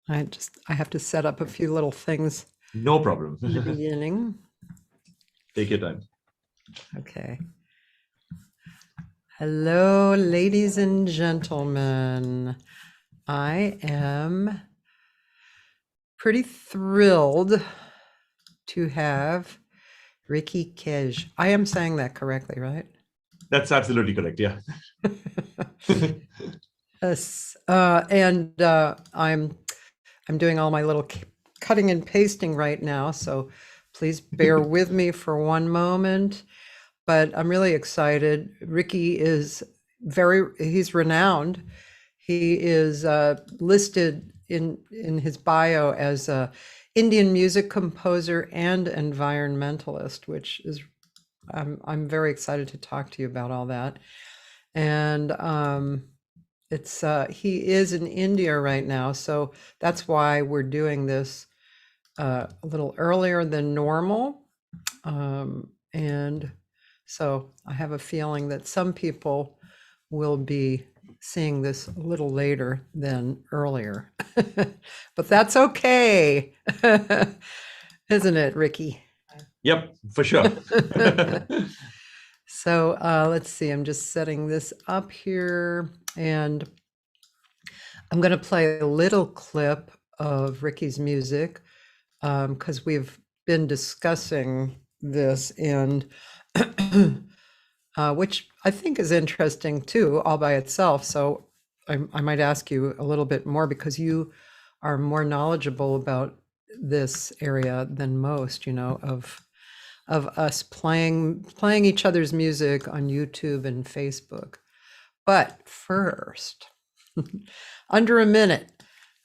I have to set up a few little things No problem. in the beginning. Take your time. Okay. Hello, ladies and gentlemen. I am pretty thrilled to have Ricky Kej. I am saying that correctly, right? That's absolutely correct. Yeah. Yes. I'm doing all my little cutting and pasting right now, so please bear with me for one moment. But I'm really excited. Ricky is he's renowned. He is listed in his bio as a Indian music composer and environmentalist, which is I'm very excited to talk to you about all that. And it's he is in India right now, so that's why we're doing this a little earlier than normal. And so I have a feeling that some people will be seeing this a little later than earlier, but that's okay, isn't it, Ricky? Yep, for sure. So let's see, I'm just setting this up here, and I'm going to play a little clip of Ricky's music because we've been discussing this, and which I think is interesting too, all by itself. So I might ask you a little bit more because you are more knowledgeable about this area than most, of us playing each other's music on YouTube and Facebook. But first, under a minute,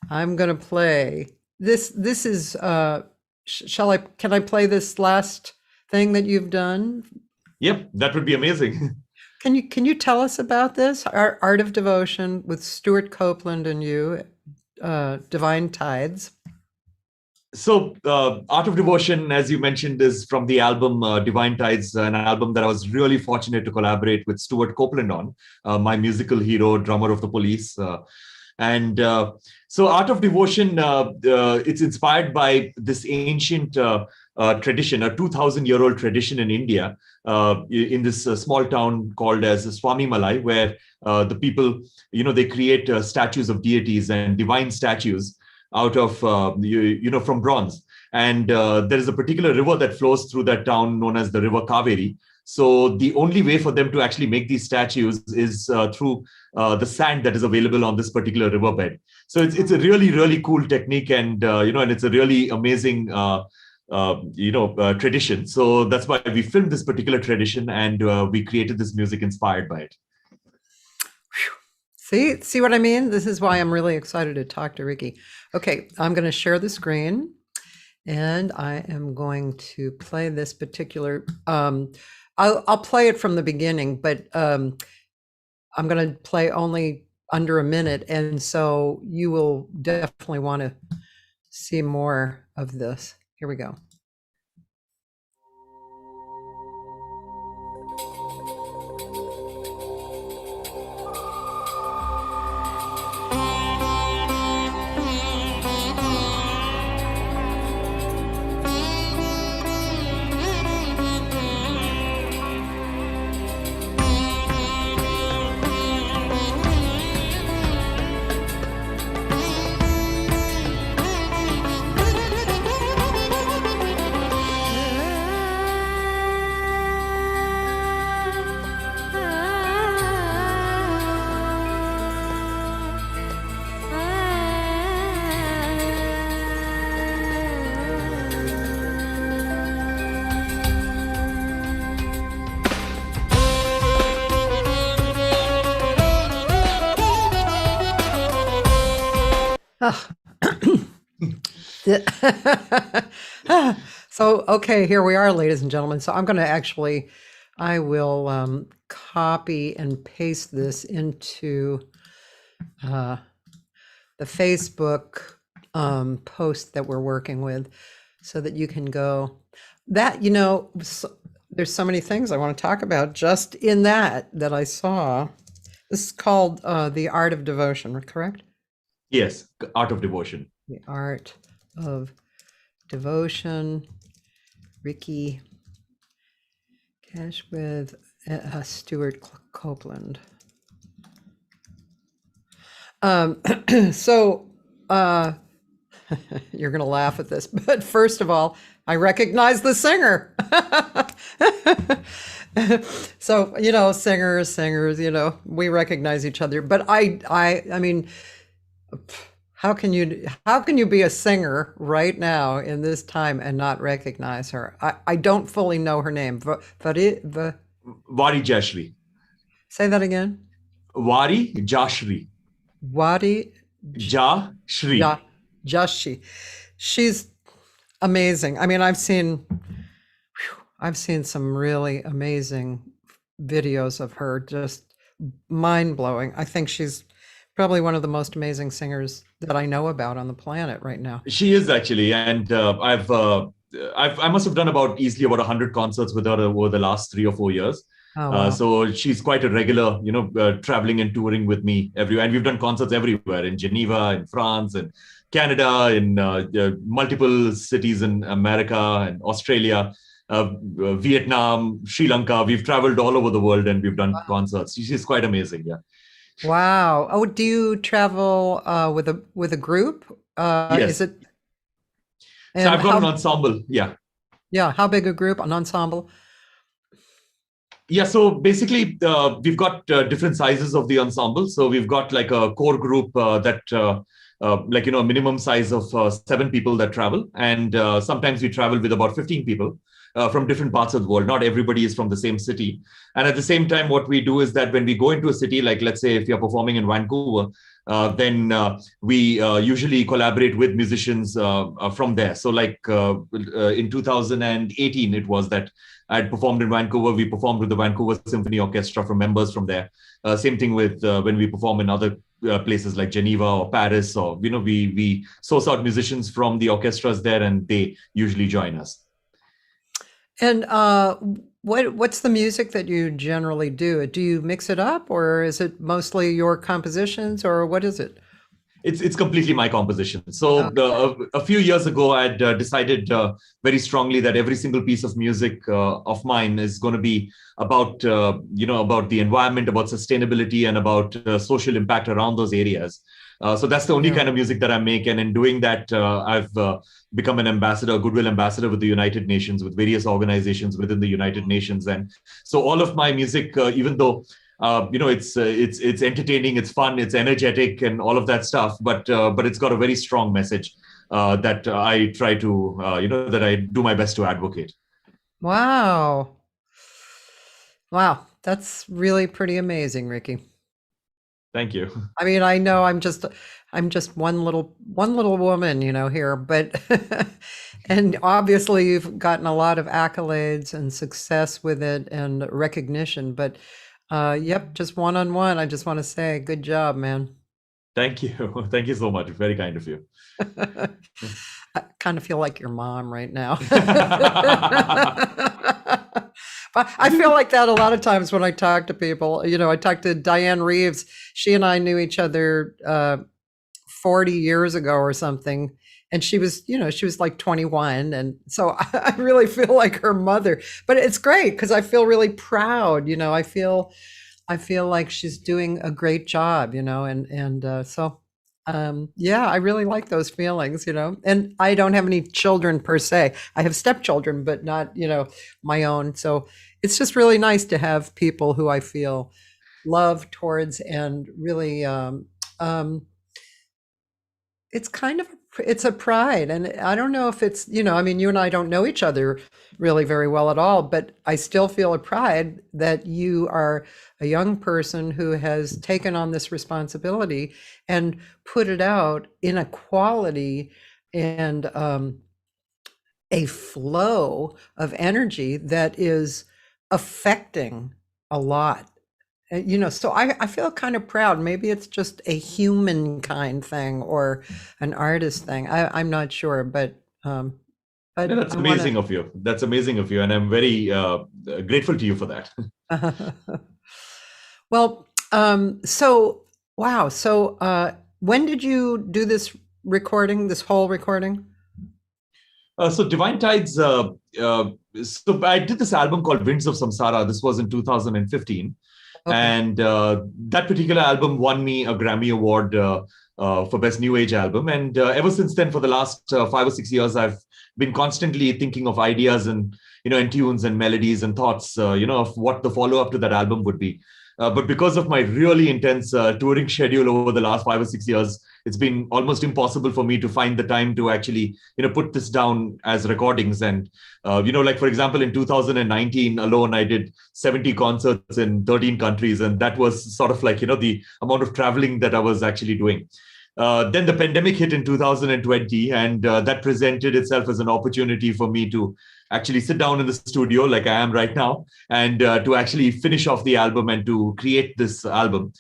I'm going to play this. This is can I play this last thing that you've done? Yep, that would be amazing. Can you tell us about this? Art of Devotion with Stuart Copeland and you, Divine Tides. So Art of Devotion, as you mentioned, is from the album Divine Tides, an album that I was really fortunate to collaborate with Stuart Copeland on, my musical hero, drummer of the Police. So Art of Devotion, it's inspired by this ancient tradition, a 2,000-year-old tradition in India, in this small town called as Swami Malai, where the people, they create statues of deities and divine statues out of, from bronze. And there is a particular river that flows through that town known as the River Kaveri. So the only way for them to actually make these statues is through the sand that is available on this particular riverbed. So it's a really, really cool technique, and and it's a really amazing tradition. So that's why we filmed this particular tradition, and we created this music inspired by it. See what I mean? This is why I'm really excited to talk to Ricky. Okay, I'm going to share the screen, and I am going to play this particular. I'll play it from the beginning, but I'm going to play only under a minute, and so you will definitely want to see more of this. Here we go. So, okay, here we are, ladies and gentlemen. So I'm going to I will copy and paste this into the Facebook post that we're working with so that you can go. That, there's so many things I want to talk about just in that I saw. This is called The Art of Devotion, correct? Yes, Art of Devotion. The Art of Devotion, Ricky Cash with Stuart Copeland. So you're going to laugh at this, but first of all, I recognize the singer. So, singers, we recognize each other, but I mean, how can you be a singer right now in this time and not recognize her? I don't fully know her name. Wari Jashri. Say that again. Wari Jashri. Wadi Jashri. Jashi. She's amazing. I mean, I've seen some really amazing videos of her, just mind blowing. I think she's probably one of the most amazing singers that I know about on the planet right now. She is actually, and I must have done easily about 100 concerts with her over the last 3 or 4 years. Oh, wow. So she's quite a regular, traveling and touring with me everywhere. And we've done concerts everywhere, in Geneva, in France, and Canada, in multiple cities in America and Australia, Vietnam, Sri Lanka. We've traveled all over the world and we've done concerts. She's quite amazing. Yeah. Wow. Oh, do you travel with a group? Yes. Is it? So I've got an ensemble. Yeah. Yeah. How big a group? An ensemble? Yeah, so basically, we've got different sizes of the ensemble. So we've got like a core group that, a minimum size of 7 people that travel. And sometimes we travel with about 15 people from different parts of the world. Not everybody is from the same city. And at the same time, what we do is that when we go into a city, like let's say if you're performing in Vancouver, then we usually collaborate with musicians from there. So like in 2018, it was that I had performed in Vancouver. We performed with the Vancouver Symphony Orchestra from members from there. Same thing with when we perform in other places like Geneva or Paris, or, we source out musicians from the orchestras there and they usually join us. And what's the music that you generally do? Do you mix it up, or is it mostly your compositions, or what is it? It's completely my composition. So a few years ago, I had decided very strongly that every single piece of music of mine is going to be about, about the environment, about sustainability, and about social impact around those areas. So that's the only kind of music that I make. And in doing that, I've become an ambassador, a goodwill ambassador with the United Nations, with various organizations within the United Nations. And so all of my music, even though it's entertaining, it's fun, it's energetic, and all of that stuff. But it's got a very strong message that I try to, that I do my best to advocate. Wow, that's really pretty amazing, Ricky. Thank you. I mean, I know I'm just one little woman, here, but and obviously you've gotten a lot of accolades and success with it and recognition, but. Yep, just one-on-one. I just want to say, good job, man. Thank you. Thank you so much. Very kind of you. I kind of feel like your mom right now. But I feel like that a lot of times when I talk to people. I talked to Diane Reeves. She and I knew each other 40 years ago or something. And she was like 21. And so I really feel like her mother, but it's great because I feel really proud. I feel like she's doing a great job, so I really like those feelings, and I don't have any children per se. I have stepchildren, but not, my own. So it's just really nice to have people who I feel love towards and really, it's kind of it's a pride, and I don't know if it's you and I don't know each other really very well at all, but I still feel a pride that you are a young person who has taken on this responsibility and put it out in a quality and a flow of energy that is affecting a lot. So I feel kind of proud. Maybe it's just a humankind thing or an artist thing. I'm not sure, but that's amazing of you. That's amazing of you, and I'm very grateful to you for that. Well, so wow. So when did you do this recording, this whole recording? So Divine Tides, so I did this album called Winds of Samsara. This was in 2015. Okay. And that particular album won me a Grammy Award for Best New Age Album. And ever since then, for the last 5 or 6 years, I've been constantly thinking of ideas and tunes and melodies and thoughts, of what the follow-up to that album would be. But because of my really intense touring schedule over the last 5 or 6 years, it's been almost impossible for me to find the time to actually, put this down as recordings. And, like, for example, in 2019 alone, I did 70 concerts in 13 countries. And that was sort of like, the amount of traveling that I was actually doing. Then the pandemic hit in 2020, and that presented itself as an opportunity for me to actually sit down in the studio like I am right now, and to actually finish off the album and to create this album.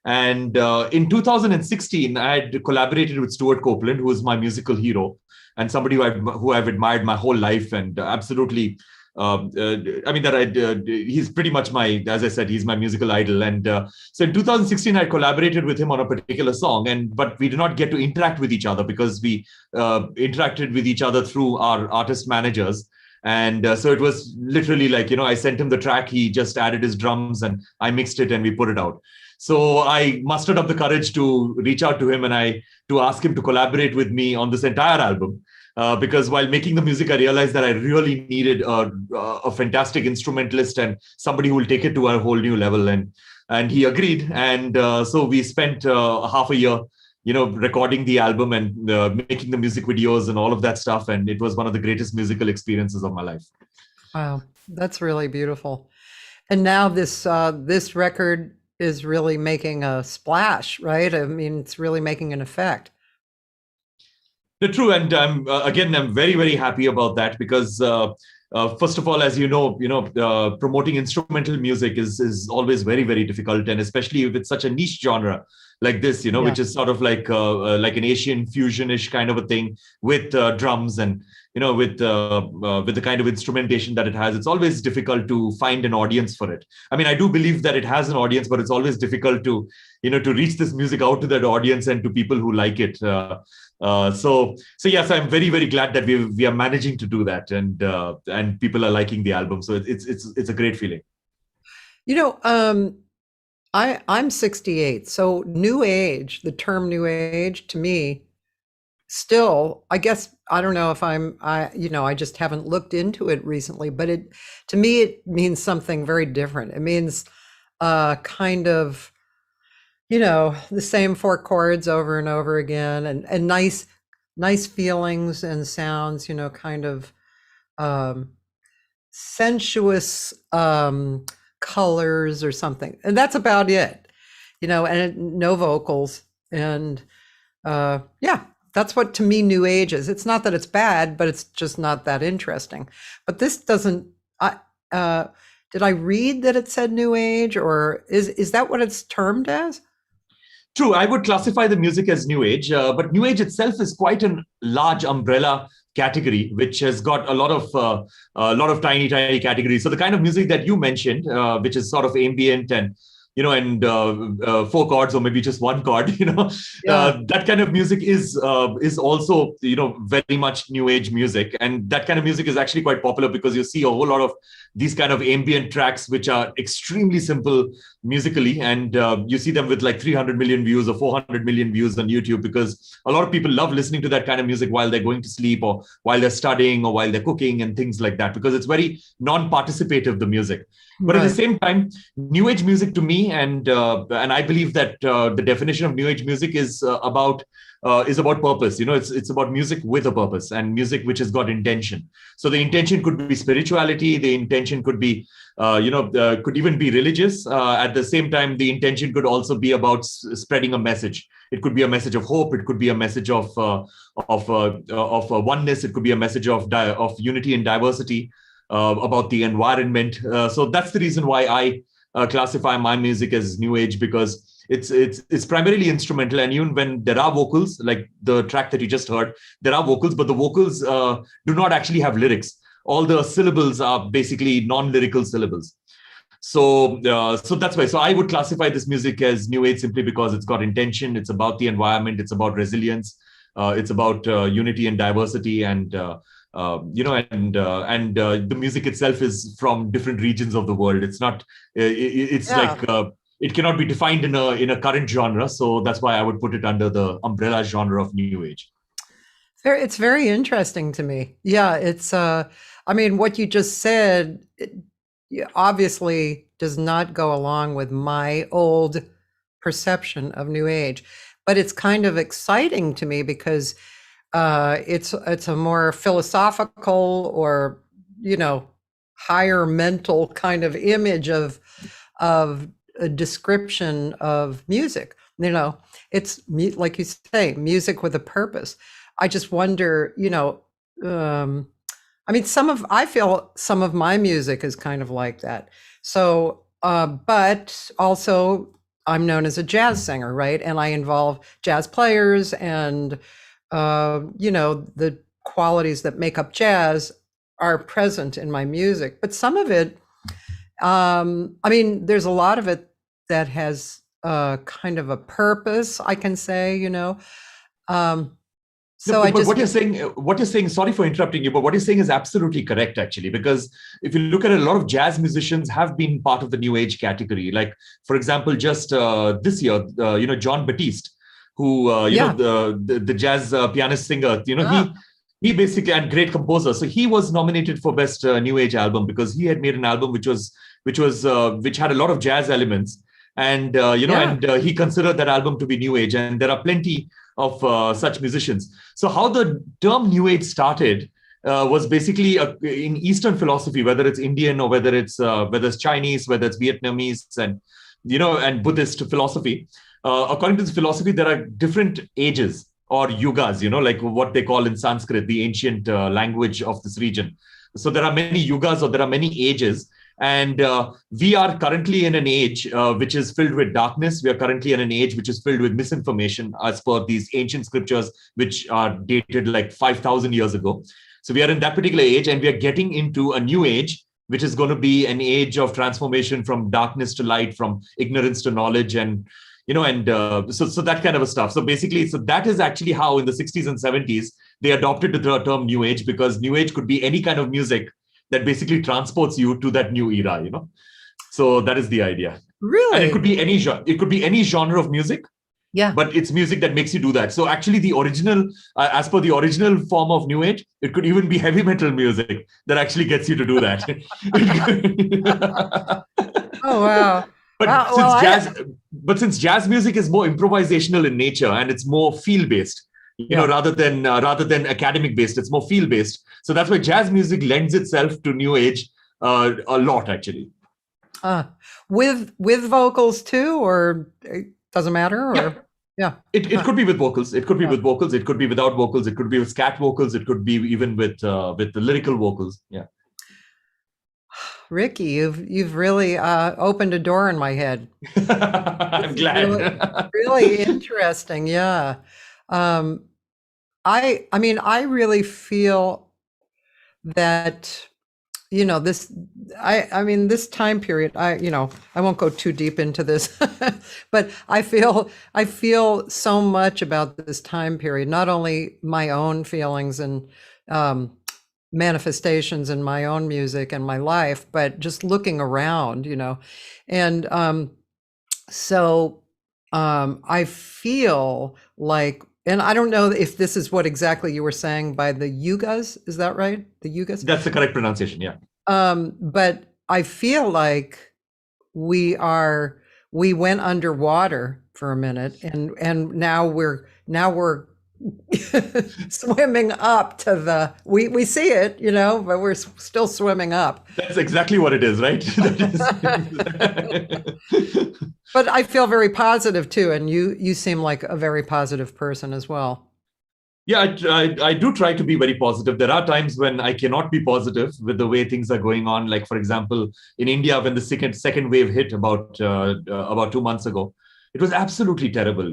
And in 2016, I had collaborated with Stuart Copeland, who is my musical hero and somebody who I've admired my whole life, and absolutely. He's pretty much as I said, he's my musical idol. And so in 2016, I collaborated with him on a particular song, but we did not get to interact with each other because we interacted with each other through our artist managers. And so it was literally like, I sent him the track, he just added his drums and I mixed it and we put it out. So I mustered up the courage to reach out to him to ask him to collaborate with me on this entire album. Because while making the music, I realized that I really needed a fantastic instrumentalist and somebody who will take it to a whole new level. And he agreed. And so we spent half a year, recording the album and making the music videos and all of that stuff. And it was one of the greatest musical experiences of my life. Wow, that's really beautiful. And now this record is really making a splash, right? I mean, it's really making an effect. True, and I'm very, very happy about that because first of all, as promoting instrumental music is always very, very difficult, and especially if it's such a niche genre like this, Yeah. which is sort of like an Asian fusion-ish kind of a thing with drums and with the kind of instrumentation that it has. It's always difficult to find an audience for it. I mean, I do believe that it has an audience, but it's always difficult to to reach this music out to that audience and to people who like it. So yes, I'm very, very glad that we are managing to do that, and people are liking the album. So it's a great feeling. I'm 68, so new age, the term new age to me, still, I guess, I don't know if I just haven't looked into it recently, but to me, it means something very different. It means kind of, the same four chords over and over again, and nice feelings and sounds, kind of sensuous colors or something. And that's about it, and no vocals. And yeah, that's what to me new age is. It's not that it's bad, but it's just not that interesting. But this doesn't, did I read that it said new age, or is that what it's termed as? True, I would classify the music as new age, but new age itself is quite a large umbrella category, which has got a lot of tiny categories. So the kind of music that you mentioned, which is sort of ambient and four chords or maybe just one chord, Yeah. that kind of music is also very much new age music, and that kind of music is actually quite popular because you see a whole lot of these kind of ambient tracks which are extremely simple musically, and you see them with like 300 million views or 400 million views on YouTube because a lot of people love listening to that kind of music while they're going to sleep or while they're studying or while they're cooking and things like that, because it's very non-participative, the music. But at the same time, new age music to me, and I believe that the definition of new age music is about purpose. It's about music with a purpose and music which has got intention. So the intention could be spirituality. The intention could be, could even be religious. At the same time, the intention could also be about spreading a message. It could be a message of hope. It could be a message of oneness. It could be a message of unity and diversity. About the environment. So that's the reason why I classify my music as new age, because it's primarily instrumental. And even when there are vocals, like the track that you just heard, there are vocals, but the vocals do not actually have lyrics. All the syllables are basically non-lyrical syllables. So that's why. So I would classify this music as new age simply because it's got intention. It's about the environment. It's about resilience. It's about unity and diversity, and the music itself is from different regions of the world. It's not. It's Yeah. like it cannot be defined in a current genre. So that's why I would put it under the umbrella genre of New Age. It's very interesting to me. Yeah, I mean, what you just said obviously does not go along with my old perception of New Age, but it's kind of exciting to me because it's a more philosophical or, you know, higher mental kind of image of a description of music. You know, it's like you say, music with a purpose. I just wonder, you know, I mean, I feel some of my music is kind of like that. So, but also I'm known as a jazz singer, right? And I involve jazz players and, you know, the qualities that make up jazz are present in my music. But some of it, I mean, there's a lot of it that has kind of a purpose, I can say, you know. So No, I but just, what you're saying, sorry for interrupting you, but what you're saying is absolutely correct, actually, because if you look at it, a lot of jazz musicians have been part of the New Age category. Like, for example, just this year, John Batiste, who, yeah. the jazz pianist singer, Ah, he basically, and great composer. So he was nominated for Best New Age Album because he had made an album which had a lot of jazz elements. And, yeah. he considered that album to be New Age. And there are plenty of such musicians. So how the term New Age started was basically in Eastern philosophy, whether it's Indian or whether it's Chinese, whether it's Vietnamese, and Buddhist philosophy. According to this philosophy, there are different ages or yugas, like what they call in Sanskrit, the ancient language of this region. So there are many yugas, or there are many ages. And we are currently in an age which is filled with darkness. We are currently in an age which is filled with misinformation, as per these ancient scriptures, which are dated like 5,000 years ago. So we are in that particular age, and we are getting into a new age, which is going to be an age of transformation from darkness to light, from ignorance to knowledge, and so that kind of a stuff. So basically, so that is actually how in the 60s and 70s they adopted the term New Age, because New Age could be any kind of music that basically transports you to that new era, So that is the idea. Really? And it could be any genre. It could be any genre of music. Yeah. But it's music that makes you do that. So actually, the original, as per the original form of New Age, it could even be heavy metal music that actually gets you to do that. Oh, wow. But Well, since jazz music is more improvisational in nature, and it's more feel based, rather than academic based, it's more feel based. So that's why jazz music lends itself to New Age a lot, actually. With vocals too, or it doesn't matter, or yeah. It could be with vocals. It could be with vocals. It could be without vocals. It could be with scat vocals. It could be even with the lyrical vocals. Yeah. Ricky, you've really opened a door in my head. I'm glad. Really interesting. Yeah. I mean, I really feel that, I mean, this time period, I won't go too deep into this, but I feel so much about this time period, not only my own feelings and manifestations in my own music and my life, but just looking around, and so I feel like, and I don't know if this is what exactly you were saying by the yugas, is that right? The yugas? That's the correct pronunciation, yeah. But I feel like we went underwater for a minute, and now we're swimming up to we see it, but we're still swimming up. That's exactly what it is, right? But I feel very positive too, and you seem like a very positive person as well. Yeah, I do try to be very positive. There are times when I cannot be positive with the way things are going on. Like, for example, in India, when the second wave hit about 2 months ago, it was absolutely terrible.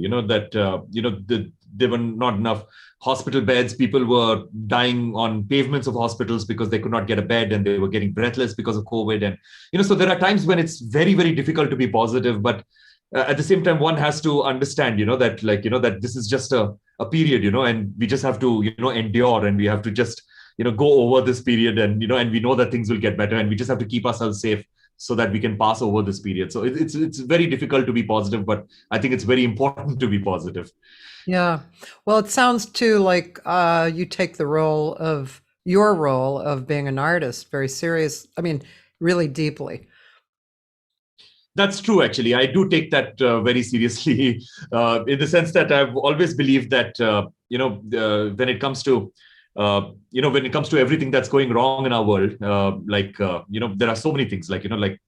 There were not enough hospital beds. People were dying on pavements of hospitals because they could not get a bed, and they were getting breathless because of COVID. And, so there are times when it's very, very difficult to be positive. But at the same time, one has to understand, that this is just a a period, and we just have to, endure, and we have to just, go over this period, and, and we know that things will get better, and we just have to keep ourselves safe so that we can pass over this period. So it's very difficult to be positive, but I think it's very important to be positive. Yeah. Well, it sounds too like you take your role of being an artist very serious. I mean, really deeply. That's true, actually. I do take that very seriously, in the sense that I've always believed that, when it comes to, when it comes to everything that's going wrong in our world, there are so many things, like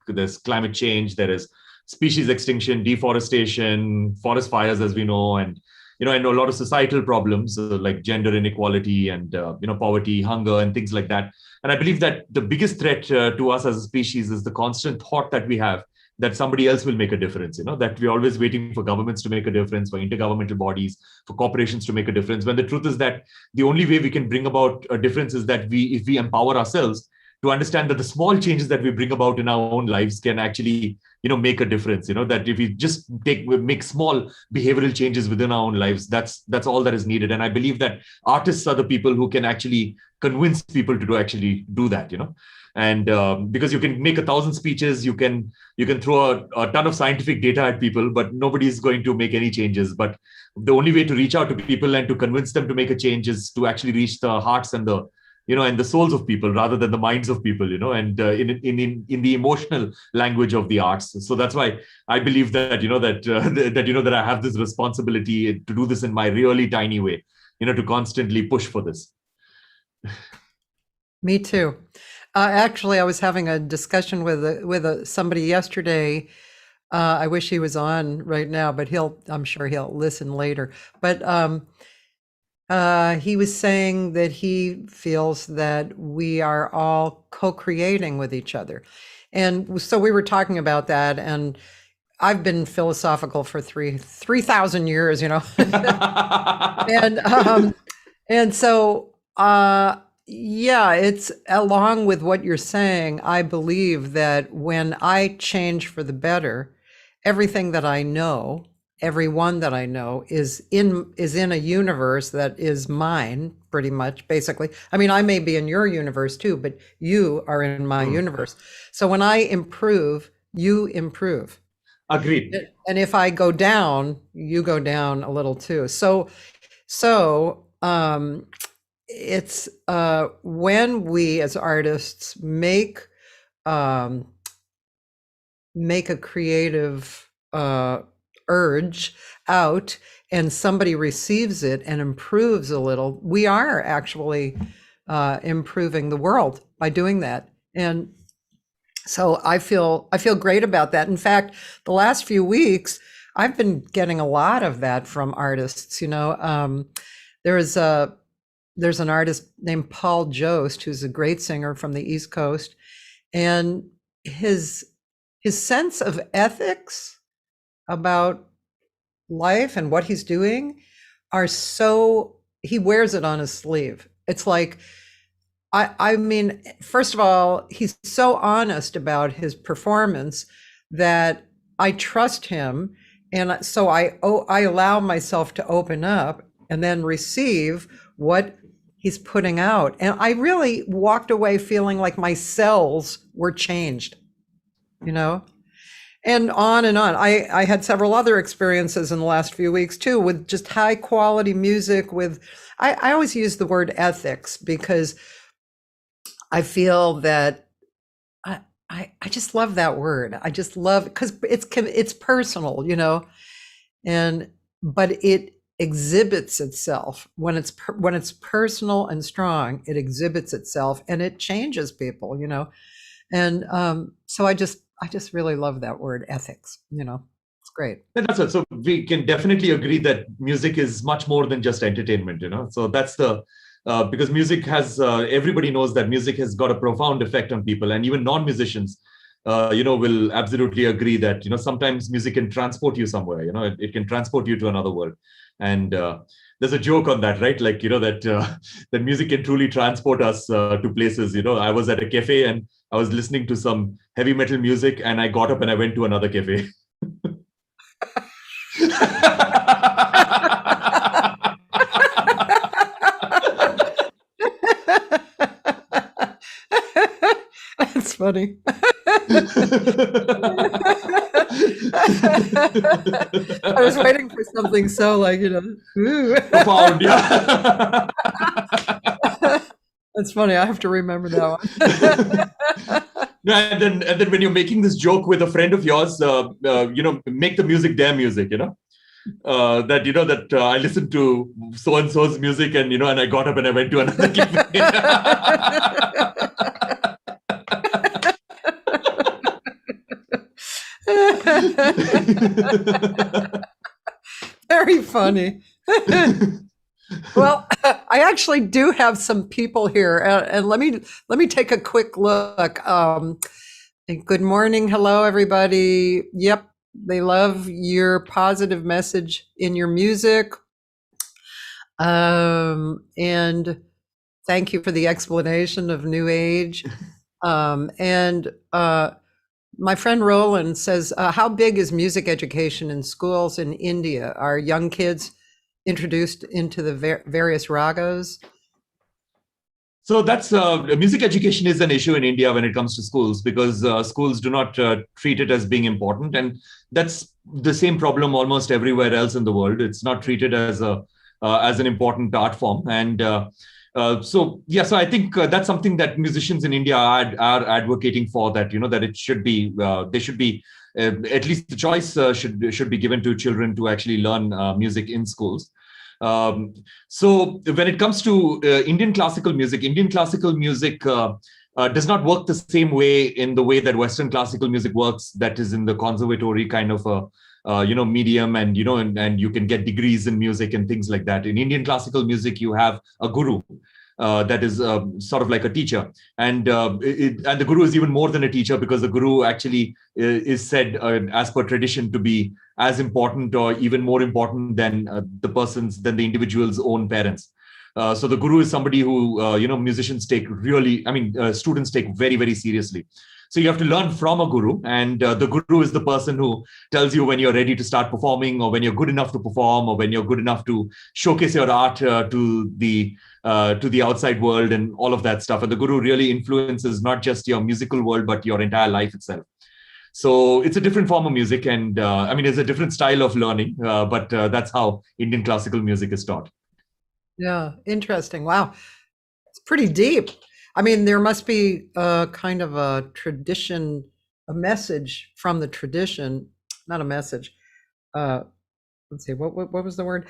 there's climate change, there is species extinction, deforestation, forest fires, as we know, and, and a lot of societal problems like gender inequality and, poverty, hunger, and things like that. And I believe that the biggest threat to us as a species is the constant thought that we have that somebody else will make a difference, that we're always waiting for governments to make a difference, for intergovernmental bodies, for corporations to make a difference, when the truth is that the only way we can bring about a difference is that if we empower ourselves to understand that the small changes that we bring about in our own lives can actually, make a difference, that if we just make small behavioral changes within our own lives, that's all that is needed. And I believe that artists are the people who can actually convince people to actually do that, and because you can make 1,000 speeches, you can throw a ton of scientific data at people, but nobody is going to make any changes. But the only way to reach out to people and to convince them to make a change is to actually reach the hearts and the and the souls of people rather than the minds of people, and in the emotional language of the arts. So that's why I believe that that I have this responsibility to do this in my really tiny way, to constantly push for this. Me too. Actually, I was having a discussion with somebody yesterday. I wish he was on right now, but I'm sure he'll listen later. But he was saying that he feels that we are all co-creating with each other. And so we were talking about that, and I've been philosophical for 3,000 years, and so yeah, it's along with what you're saying. I believe that when I change for the better, everything that I know, everyone that I know is in a universe that is mine, pretty much, basically. I mean, I may be in your universe too, but you are in my universe. So when I improve, you improve. Agreed. And if I go down, you go down a little too. So it's when we as artists make a creative urge out and somebody receives it and improves a little, we are actually improving the world by doing that. And so I feel great about that. In fact, the last few weeks, I've been getting a lot of that from artists. There's an artist named Paul Jost, who's a great singer from the East Coast, and his sense of ethics about life and what he's doing he wears it on his sleeve. It's like, I mean, first of all, he's so honest about his performance that I trust him. And so I allow myself to open up and then receive what he's putting out. And I really walked away feeling like my cells were changed, and on and on. I had several other experiences in the last few weeks too, with just high quality music I always use the word ethics because I feel that I just love that word. I just love, because it's personal, but it exhibits itself when it's personal and strong. It exhibits itself and it changes people, and so I just really love that word, ethics. It's great. That's it. So we can definitely agree that music is much more than just entertainment. So that's because music has, everybody knows that music has got a profound effect on people, and even non-musicians, will absolutely agree that, sometimes music can transport you somewhere, it can transport you to another world. And there's a joke on that, right? Like, that music can truly transport us to places. I was at a cafe and I was listening to some heavy metal music, and I got up and I went to another cafe. funny. I was waiting for something so like, ooh. Profound, yeah. That's funny. I have to remember that one. And then when you're making this joke with a friend of yours, make the music their music, that I listened to so and so's music, and and I got up and I went to another cafe. Very funny. Well, I actually do have some people here, and let me take a quick look. Good morning, hello everybody. Yep, they love your positive message in your music, and thank you for the explanation of New Age. And my friend Roland says, how big is music education in schools in India? Are young kids introduced into the various ragas? So that's music education is an issue in India when it comes to schools, because schools do not treat it as being important, and that's the same problem almost everywhere else in the world. It's not treated as an important art form, and so I think that's something that musicians in India are advocating for. That that it should be they should be at least the choice should be given to children to actually learn music in schools. So when it comes to Indian classical music does not work the same way in the way that Western classical music works. That is in the conservatory kind of a medium, and and you can get degrees in music and things like that. In Indian classical music, you have a guru. That is sort of like a teacher, and the guru is even more than a teacher, because the guru actually is said, as per tradition, to be as important or even more important than the individual's own parents. So the guru is somebody who musicians take students take very, very seriously. So you have to learn from a guru, and the guru is the person who tells you when you're ready to start performing, or when you're good enough to perform, or when you're good enough to showcase your art to the outside world, and all of that stuff. And the guru really influences not just your musical world, but your entire life itself. So it's a different form of music, and it's a different style of learning, but that's how Indian classical music is taught. Yeah, interesting. Wow, it's pretty deep. I mean, there must be a kind of a tradition, a message from the tradition, not a message. Let's see, what was the word?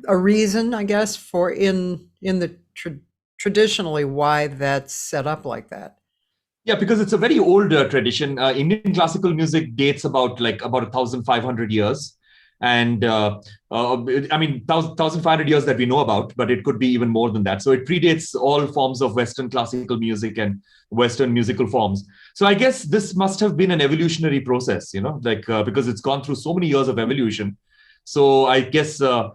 A reason, I guess, for in the traditionally why that's set up like that. Yeah, because it's a very old tradition. Indian classical music dates about 1,500 years. And 1,500 years that we know about, but it could be even more than that. So it predates all forms of Western classical music and Western musical forms. So I guess this must have been an evolutionary process, because it's gone through so many years of evolution. So I guess, the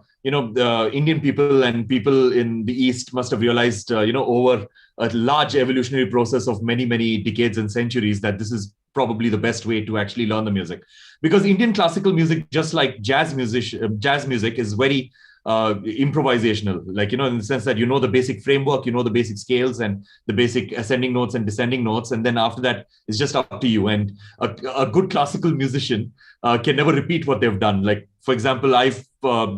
Indian people and people in the East must have realized, over a large evolutionary process of many, many decades and centuries, that this is probably the best way to actually learn the music. Because Indian classical music, just like jazz music, is very improvisational, in the sense that the basic framework, the basic scales and the basic ascending notes and descending notes, and then after that it's just up to you. And a good classical musician can never repeat what they've done. Like, for example, I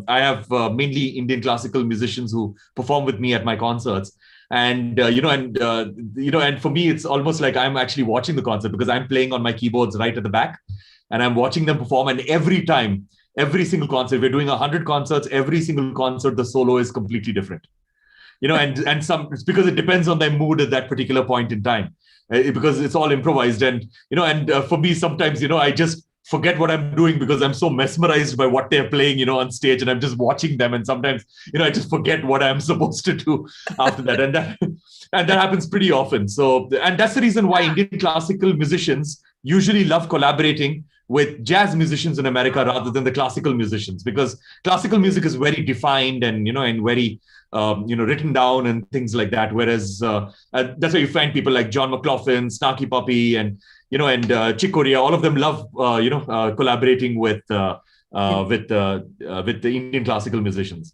have mainly Indian classical musicians who perform with me at my concerts. And and for me, it's almost like I'm actually watching the concert, because I'm playing on my keyboards right at the back, and I'm watching them perform. And every single concert, we're doing 100 concerts, every single concert, the solo is completely different. And some, it's because it depends on their mood at that particular point in time, because it's all improvised. And for me, sometimes I just forget what I'm doing, because I'm so mesmerized by what they're playing, on stage, and I'm just watching them. And sometimes, I just forget what I'm supposed to do after that. And that happens pretty often. So, and that's the reason why Indian classical musicians usually love collaborating with jazz musicians in America rather than the classical musicians, because classical music is very defined and, and very, written down and things like that. Whereas that's why you find people like John McLaughlin, Snarky Puppy, and Chick Corea. All of them love collaborating with the Indian classical musicians.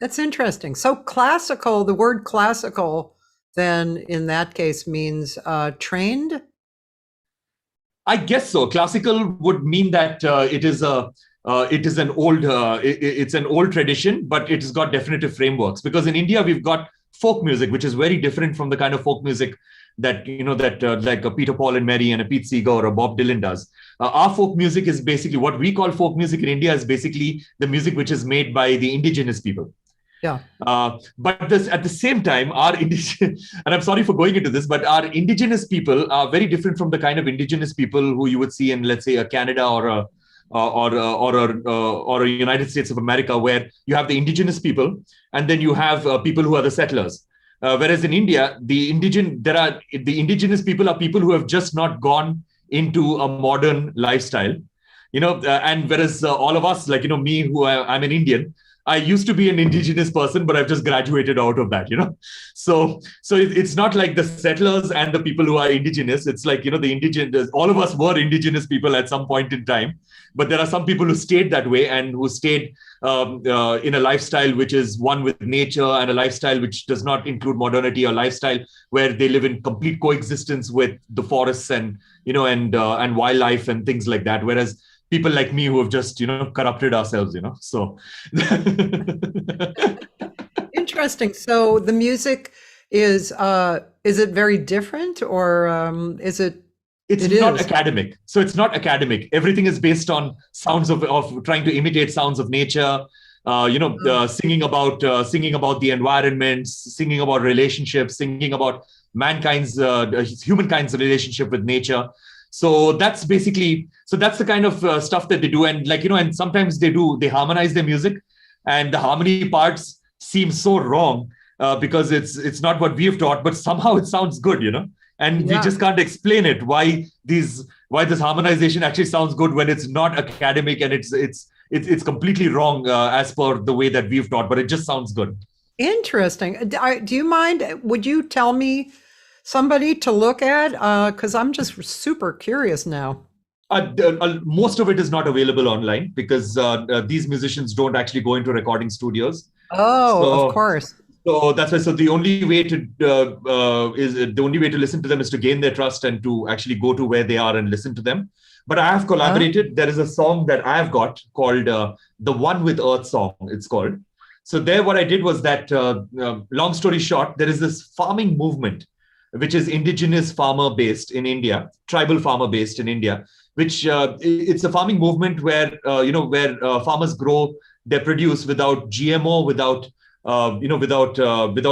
That's interesting. So classical, the word classical, then in that case means trained. I guess so. Classical would mean that it's an old tradition, but it has got definitive frameworks. Because in India we've got folk music, which is very different from the kind of folk music that like a Peter, Paul, and Mary and a Pete Seeger or a Bob Dylan does. Our folk music is basically what we call folk music in India is basically the music which is made by the indigenous people. Yeah. But at the same time, and I'm sorry for going into this, but our indigenous people are very different from the kind of indigenous people who you would see in, let's say, a Canada or a United States of America, where you have the indigenous people and then you have people who are the settlers. Whereas in India, the indigenous people are people who have just not gone into a modern lifestyle, and whereas all of us, like, me, I'm an Indian. I used to be an indigenous person, but I've just graduated out of that, So it's not like the settlers and the people who are indigenous. It's like, the indigenous, all of us were indigenous people at some point in time. But there are some people who stayed that way and who stayed in a lifestyle which is one with nature and a lifestyle which does not include modernity, or lifestyle where they live in complete coexistence with the forests and wildlife and things like that. Whereas people like me who have just, corrupted ourselves, so. Interesting. So the music is it very different, or is it? It's not academic. So it's not academic. Everything is based on sounds of trying to imitate sounds of nature, singing about the environment, singing about relationships, singing about humankind's relationship with nature. So that's the kind of stuff that they do. And and sometimes they harmonize their music, and the harmony parts seem so wrong because it's not what we've taught, but somehow it sounds good, and we just can't explain it, why this harmonization actually sounds good when it's not academic, and it's completely wrong as per the way that we've taught, but it just sounds good. Interesting. Do you mind, would you tell me somebody to look at? Because I'm just super curious now. Most of it is not available online because these musicians don't actually go into recording studios. Oh, of course. So that's why. So the only way to listen to them is to gain their trust and to actually go to where they are and listen to them. But I have collaborated. There is a song that I've got called "The One with Earth" song. It's called. So there, what I did was that. Long story short, there is this farming movement, which is indigenous farmer based in India, tribal farmer based in India. Which it's a farming movement where farmers grow their produce without GMO, without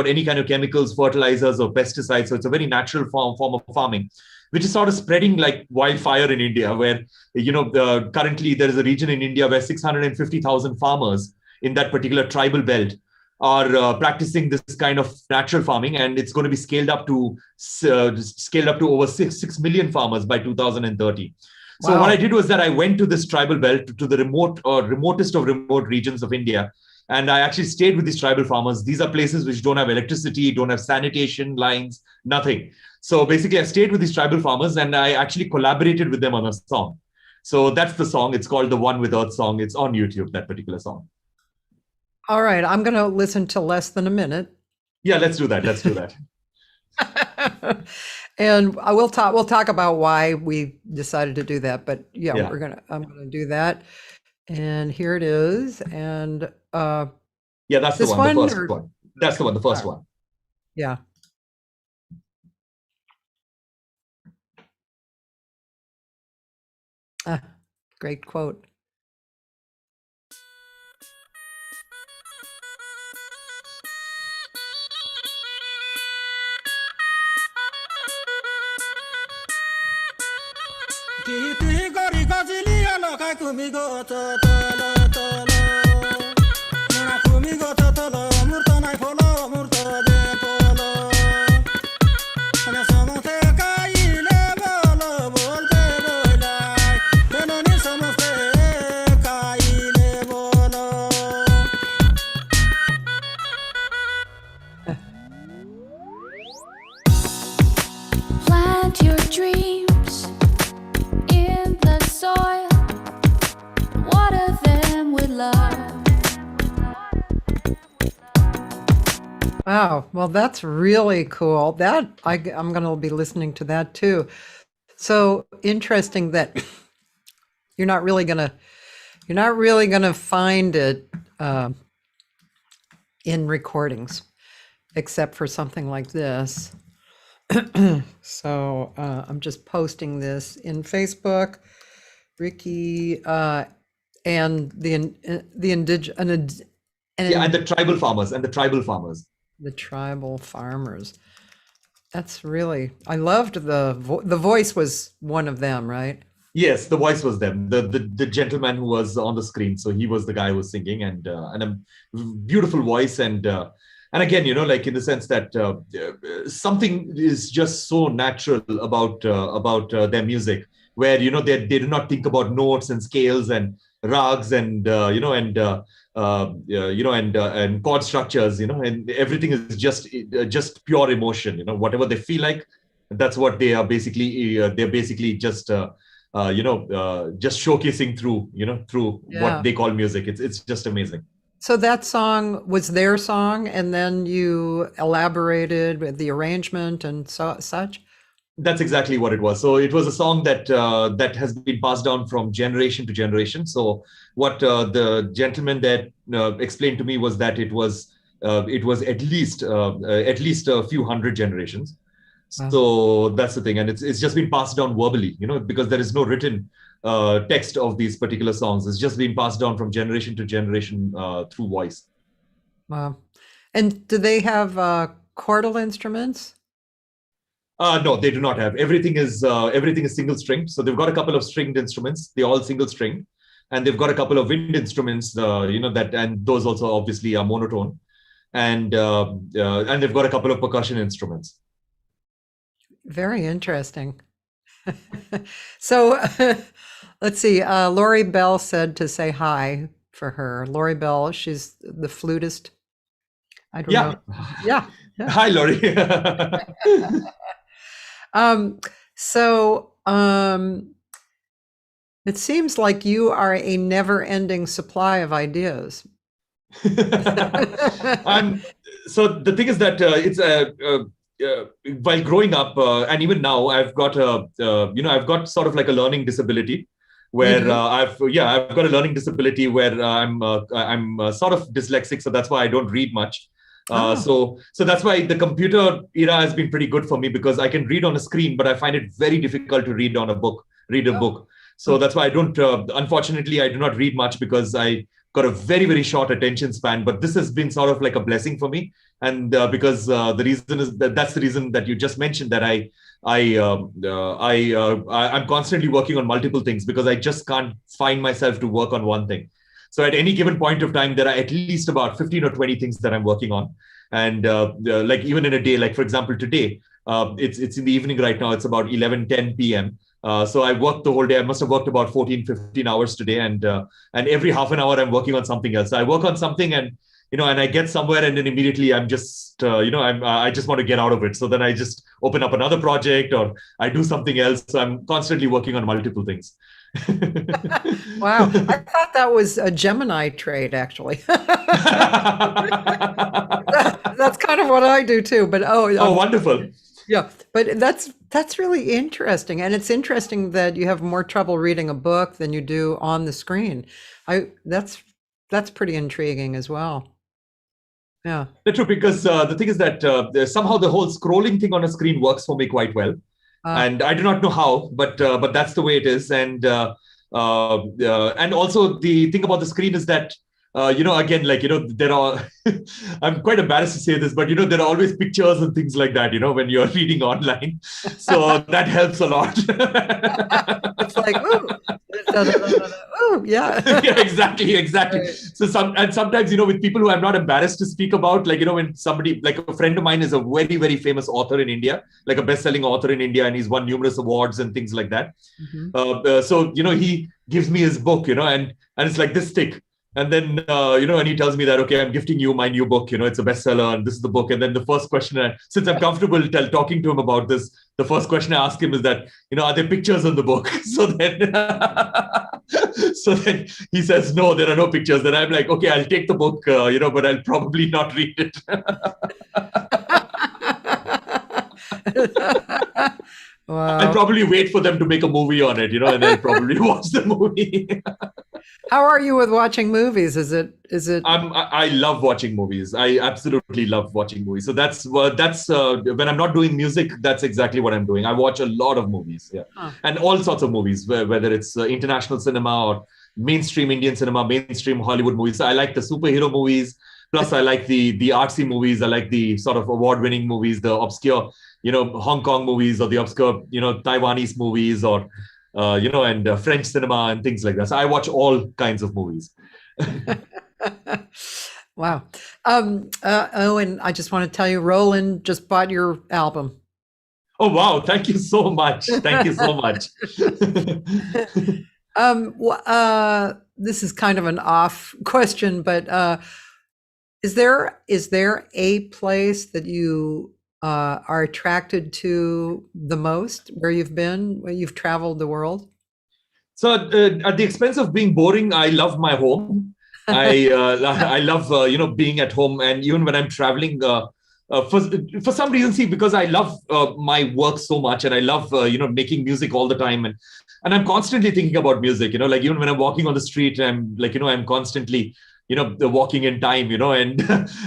any kind of chemicals, fertilizers, or pesticides. So it's a very natural form of farming, which is sort of spreading like wildfire in India, where currently there is a region in India where 650,000 farmers in that particular tribal belt are practicing this kind of natural farming, and it's going to be scaled up to over 6 million farmers by 2030. So what I did was that I went to this tribal belt, to the remotest of remote regions of India. And I actually stayed with these tribal farmers. These are places which don't have electricity, don't have sanitation lines, nothing. So basically I stayed with these tribal farmers and I actually collaborated with them on a song. So that's the song. It's called "The One with Earth" song. It's on YouTube, that particular song. All right. I'm going to listen to less than a minute. Yeah, let's do that. And we'll talk about why we decided to do that, but I'm gonna do that. And here it is. And that's the one, the first one. That's the one, the first one. Yeah. Great quote. Plant your dreams in the soil, water them with love. Wow. Well, that's really cool. I'm going to be listening to that too. So interesting that you're not really gonna find it in recordings, except for something like this. So I'm just posting this in Facebook. Ricky and the indigenous Yeah, and the tribal farmers and the tribal farmers. the tribal farmers. That's really, I loved the voice was one of them, right? Yes, the voice was them. The gentleman who was on the screen. So he was the guy who was singing, and a beautiful voice, and again, like in the sense that something is just so natural about their music, where they do not think about notes and scales and rags and and chord structures, and everything is just pure emotion. Whatever they feel like, that's what they are basically. They're basically just. Just showcasing through Yeah. what they call music. It's just amazing. So that song was their song, and then you elaborated with the arrangement and such. That's exactly what it was. So it was a song that has been passed down from generation to generation. So what the gentleman that explained to me was that it was at least a few hundred generations. Wow. So that's the thing, and it's just been passed down verbally, because there is no written text of these particular songs. It's just been passed down from generation to generation through voice. Wow. And do they have chordal instruments? No, they do not have. Everything is single stringed. So they've got a couple of stringed instruments. They're all single stringed, and they've got a couple of wind instruments. And those also obviously are monotone, and they've got a couple of percussion instruments. Very interesting. So let's see. Lori Bell said to say hi for her. Lori Bell, she's the flutist. I don't know. Yeah. Hi, Lori. It seems like you are a never-ending supply of ideas. So the thing is that it's while growing up and even now, I've got I've got sort of like a learning disability where I've got a learning disability where I'm sort of dyslexic, so that's why I don't read much. So that's why the computer era has been pretty good for me, because I can read on a screen, but I find it very difficult to read a book. So that's why I don't. Unfortunately, I do not read much because I got a very, very short attention span. But this has been sort of like a blessing for me, and because the reason is that's the reason that you just mentioned, that I'm constantly working on multiple things because I just can't find myself to work on one thing. So at any given point of time, there are at least about 15 or 20 things that I'm working on, and like even in a day, like for example today, it's in the evening right now. It's about 11:10 p.m. So I worked the whole day. I must have worked about 14, 15 hours today. And every half an hour, I'm working on something else. So I work on something and I get somewhere and then immediately I'm just, I just want to get out of it. So then I just open up another project or I do something else. So I'm constantly working on multiple things. Wow. I thought that was a Gemini trait, actually. That's kind of what I do too. But oh, wonderful. Yeah, but that's really interesting, and it's interesting that you have more trouble reading a book than you do on the screen. That's pretty intriguing as well. Yeah, that's true, because the thing is that somehow the whole scrolling thing on a screen works for me quite well, and I do not know how, but that's the way it is, and also the thing about the screen is that. Again, like, there are, I'm quite embarrassed to say this, but, there are always pictures and things like that, when you're reading online. So that helps a lot. It's like, ooh, ooh, yeah. Yeah, exactly. Right. So sometimes, with people who I'm not embarrassed to speak about, like, when somebody, like a friend of mine is a very, very famous author in India, like a best-selling author in India, and he's won numerous awards and things like that. So, he gives me his book, and it's like this thick. And then, and he tells me that, okay, I'm gifting you my new book, it's a bestseller and this is the book. And then the first question, since I'm comfortable talking to him about this, the first question I ask him is that, are there pictures in the book? So then he says, no, there are no pictures. Then I'm like, okay, I'll take the book, but I'll probably not read it. I'll Wow. probably wait for them to make a movie on it, and I'll probably watch the movie. How are you with watching movies? Is it I love watching movies. I absolutely love watching movies. So that's when I'm not doing music, that's exactly what I'm doing. I watch a lot of movies, yeah, huh. and all sorts of movies, whether it's international cinema or mainstream Indian cinema, mainstream Hollywood movies. So I like the superhero movies. Plus, I like the artsy movies. I like the sort of award-winning movies, the obscure, Hong Kong movies, or the obscure, Taiwanese movies, or and French cinema and things like that. So I watch all kinds of movies. Wow. Oh, and I just want to tell you, Roland just bought your album. Oh, wow. Thank you so much. Thank you so much. This is kind of an off question, but is there a place that you are attracted to the most, where you've been, where you've traveled the world? So at the expense of being boring, I love my home. I love being at home, and even when I'm traveling, for some reason, see, because I love my work so much, and I love making music all the time, and I'm constantly thinking about music. Like even when I'm walking on the street, I'm like I'm constantly walking in time, and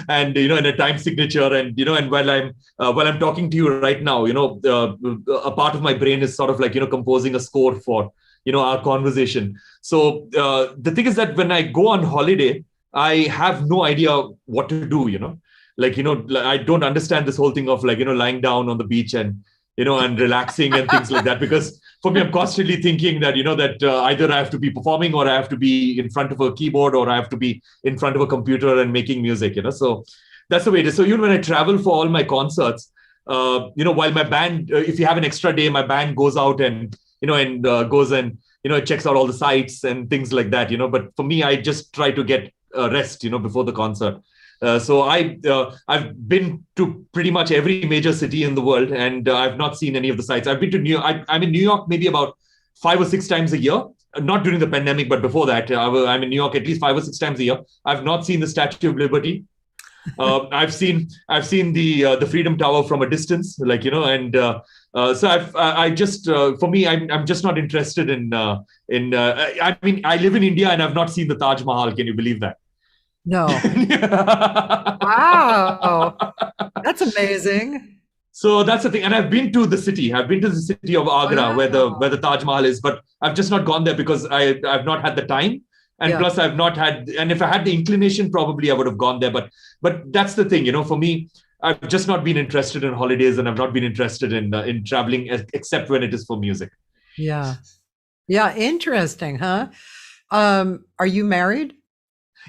and in a time signature, and and while I'm talking to you right now, a part of my brain is sort of like composing a score for our conversation. So the thing is that when I go on holiday, I have no idea what to do. Like I don't understand this whole thing of like lying down on the beach and and relaxing and things like that, because for me I'm constantly thinking that that either I have to be performing, or I have to be in front of a keyboard, or I have to be in front of a computer and making music. So that's the way it is. So even when I travel for all my concerts, while my band, if you have an extra day, my band goes out and goes and checks out all the sites and things like that. But for me, I just try to get rest before the concert. So I've been to pretty much every major city in the world, and I've not seen any of the sites. I've been to New York. I'm in New York maybe about 5 or 6 times a year. Not during the pandemic, but before that, I'm in New York at least 5 or 6 times a year. I've not seen the Statue of Liberty. I've seen the Freedom Tower from a distance, like and so I just for me, I'm just not interested in. I mean, I live in India and I've not seen the Taj Mahal. Can you believe that? No. Wow. That's amazing. So that's the thing. And I've been to the city. I've been to the city of Agra, where Wow. the Taj Mahal is, but I've just not gone there because I've not had the time. And Yeah. plus I've not had, and if I had the inclination, probably I would have gone there. But that's the thing, for me, I've just not been interested in holidays, and I've not been interested in traveling except when it is for music. Yeah. Yeah. Interesting, huh? Are you married?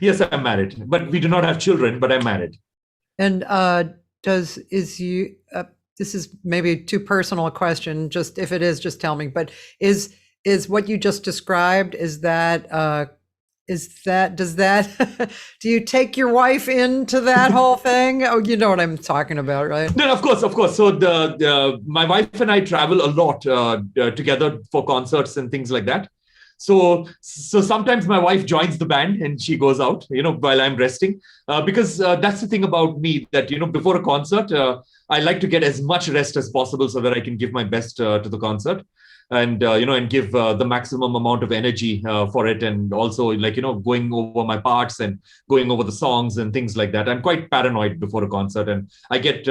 Yes, I'm married, but we do not have children, but I'm married. And does is you this is maybe too personal a question, just if it is, just tell me, but is what you just described, does that do you take your wife into that whole thing? Oh, you know what I'm talking about, right? No, of course, of course. So my wife and I travel a lot together for concerts and things like that. So sometimes my wife joins the band and she goes out, while I'm resting, because that's the thing about me, that before a concert, I like to get as much rest as possible so that I can give my best to the concert, and and give the maximum amount of energy for it, and also like going over my parts and going over the songs and things like that. I'm quite paranoid before a concert, and I get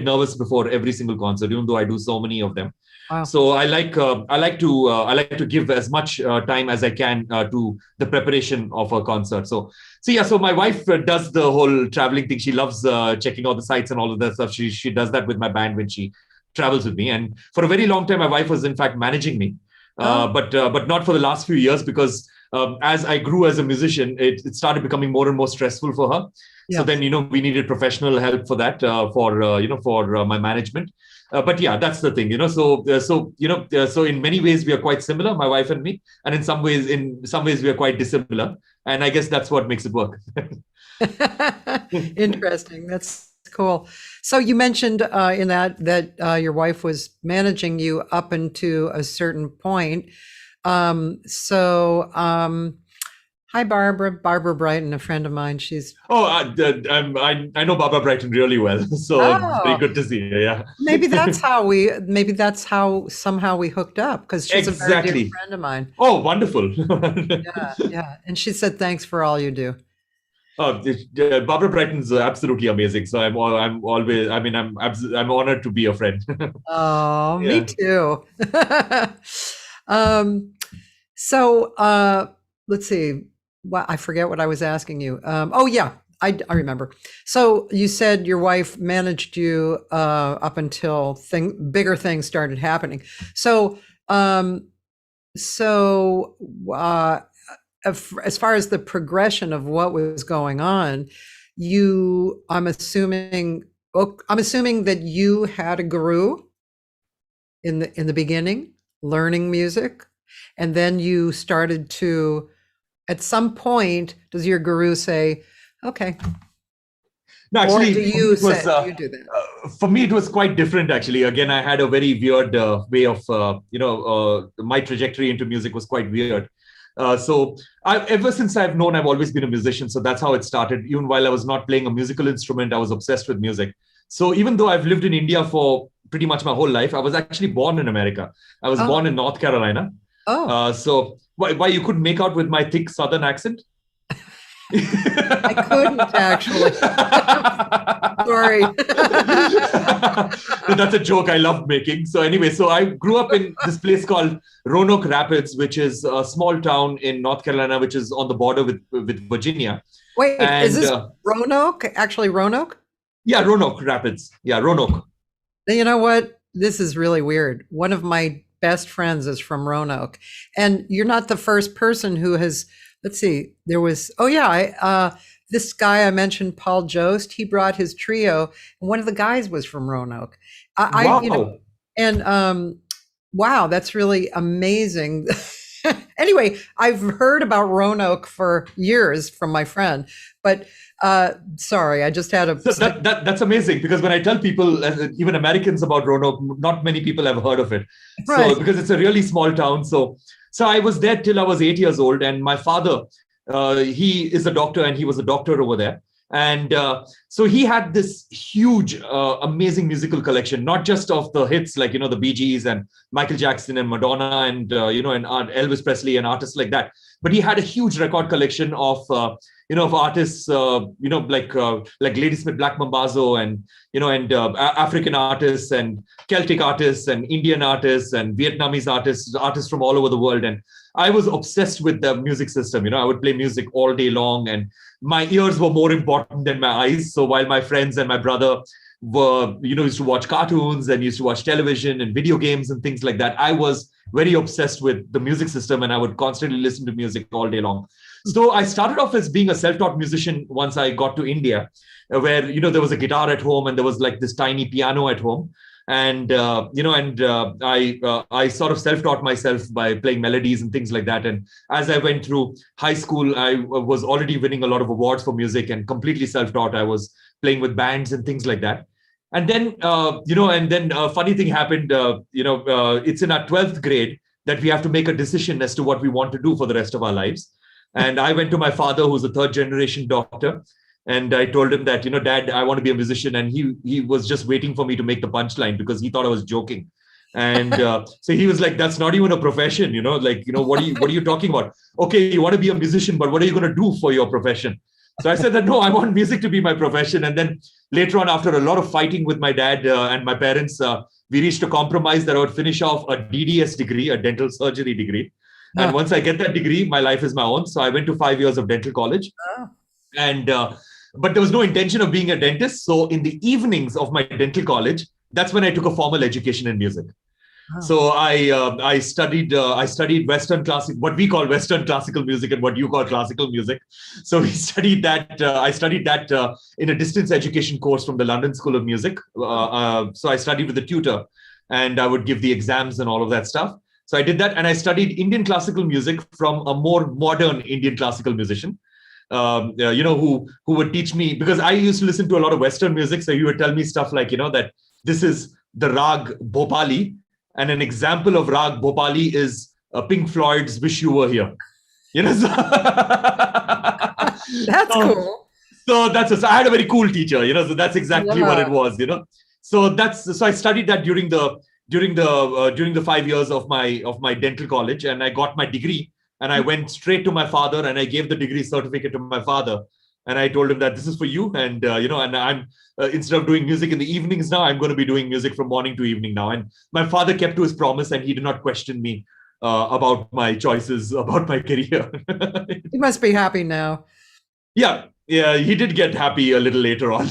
nervous before every single concert, even though I do so many of them. Wow. So I like to give as much time as I can to the preparation of a concert. So yeah. So my wife does the whole traveling thing. She loves checking out the sites and all of that stuff. She does that with my band when she travels with me. And for a very long time, my wife was in fact managing me, but not for the last few years, because as I grew as a musician, it started becoming more and more stressful for her. Yeah. So then we needed professional help for that, for my management. But yeah, that's the thing, so in many ways we are quite similar, my wife and me, and in some ways we are quite dissimilar, and I guess that's what makes it work. Interesting. That's cool. So you mentioned in that your wife was managing you up until a certain point. So Hi, Barbara. Barbara Brighton, a friend of mine. She's Oh, I know Barbara Brighton really well, so very oh, good to see her. Yeah, maybe that's how somehow we hooked up because she's a very dear exactly. friend of mine. Oh, wonderful. Yeah, yeah. And she said thanks for all you do. Barbara Brighton's absolutely amazing. So I'm always, I mean, I'm honored to be a friend. Oh, me Yeah. too. um, so let's see. Well, I forget what I was asking you. Oh yeah, I remember. So you said your wife managed you up until bigger things started happening. So um, so as far as the progression of what was going on, I'm assuming that you had a guru in the beginning, learning music, and then you started to, at some point, does your guru say, okay, No, or actually, do for me you it was say, do you do that? for me it was quite different. Actually, again, I had a very weird way of my trajectory into music was quite weird. So ever since I've known, I've always been a musician. So that's how it started. Even while I was not playing a musical instrument, I was obsessed with music. So even though I've lived in India for pretty much my whole life, I was actually born in America. I was Oh, born in North Carolina. oh, So why you couldn't make out with my thick Southern accent? I couldn't actually. Sorry. No, that's a joke I love making. So anyway, so I grew up in this place called Roanoke Rapids, which is a small town in North Carolina, which is on the border with Virginia. Wait, is And this Roanoke? Actually, Roanoke? yeah, Roanoke Rapids. Yeah, Roanoke. You know what? This is really weird. One of my best friends is from Roanoke, and you're not the first person who has. Let's see. There was. Oh yeah, this guy I mentioned, Paul Jost. He brought his trio, and one of the guys was from Roanoke. You know, Wow. and wow, that's really amazing. Anyway, I've heard about Roanoke for years from my friend, but sorry, I just had a. So that's amazing because when I tell people, even Americans about Roanoke, not many people have heard of it. So Right. because it's a really small town, so I was there till I was 8 years old, and my father, he is a doctor, and he was a doctor over there, and so he had this huge, amazing musical collection, not just of the hits like the Bee Gees and Michael Jackson and Madonna and and Elvis Presley and artists like that, but he had a huge record collection of of artists, like Ladysmith Black Mambazo and African artists and Celtic artists and Indian artists and Vietnamese artists from all over the world. And I was obsessed with the music system. I would play music all day long, and my ears were more important than my eyes. So while my friends and my brother were, used to watch cartoons and used to watch television and video games and things like that, I was very obsessed with the music system, and I would constantly listen to music all day long. So I started off as being a self-taught musician once I got to India, where there was a guitar at home and there was like this tiny piano at home, and I sort of self-taught myself by playing melodies and things like that. And as I went through high school, I was already winning a lot of awards for music and completely self-taught. I was playing with bands and things like that. And then a funny thing happened. It's in our 12th grade that we have to make a decision as to what we want to do for the rest of our lives. And I went to my father, who's a third generation doctor, and I told him that, Dad, I want to be a musician. And he was just waiting for me to make the punchline because he thought I was joking. And so he was like, that's not even a profession, what are you talking about? Okay, you want to be a musician, but what are you going to do for your profession? So I said that, no, I want music to be my profession. And then later on, after a lot of fighting with my dad and my parents, we reached a compromise that I would finish off a DDS degree, a dental surgery degree. And once I get that degree, my life is my own. So I went to 5 years of dental college. And but there was no intention of being a dentist. So in the evenings of my dental college, that's when I took a formal education in music. So I studied Western classic, what we call Western classical music, and what you call classical music. So we studied that. I studied that in a distance education course from the London School of Music. So I studied with a tutor, and I would give the exams and all of that stuff. So I did that, and I studied Indian classical music from a more modern Indian classical musician, who would teach me, because I used to listen to a lot of Western music. So he would tell me stuff like, that this is the rag Bhopali, and an example of rag Bhopali is Pink Floyd's "Wish You Were Here." You know, so, That's so, cool. so so I had a very cool teacher, you know, so that's exactly what it Yeah. was, you know. So I studied that during the 5 years of my dental college, and I got my degree, and I went straight to my father and I gave the degree certificate to my father, and I told him that this is for you, and and I'm instead of doing music in the evenings now, I'm going to be doing music from morning to evening now. And my father kept to his promise, and he did not question me about my choices, about my career. You must be happy now. Yeah, he did get happy a little later on.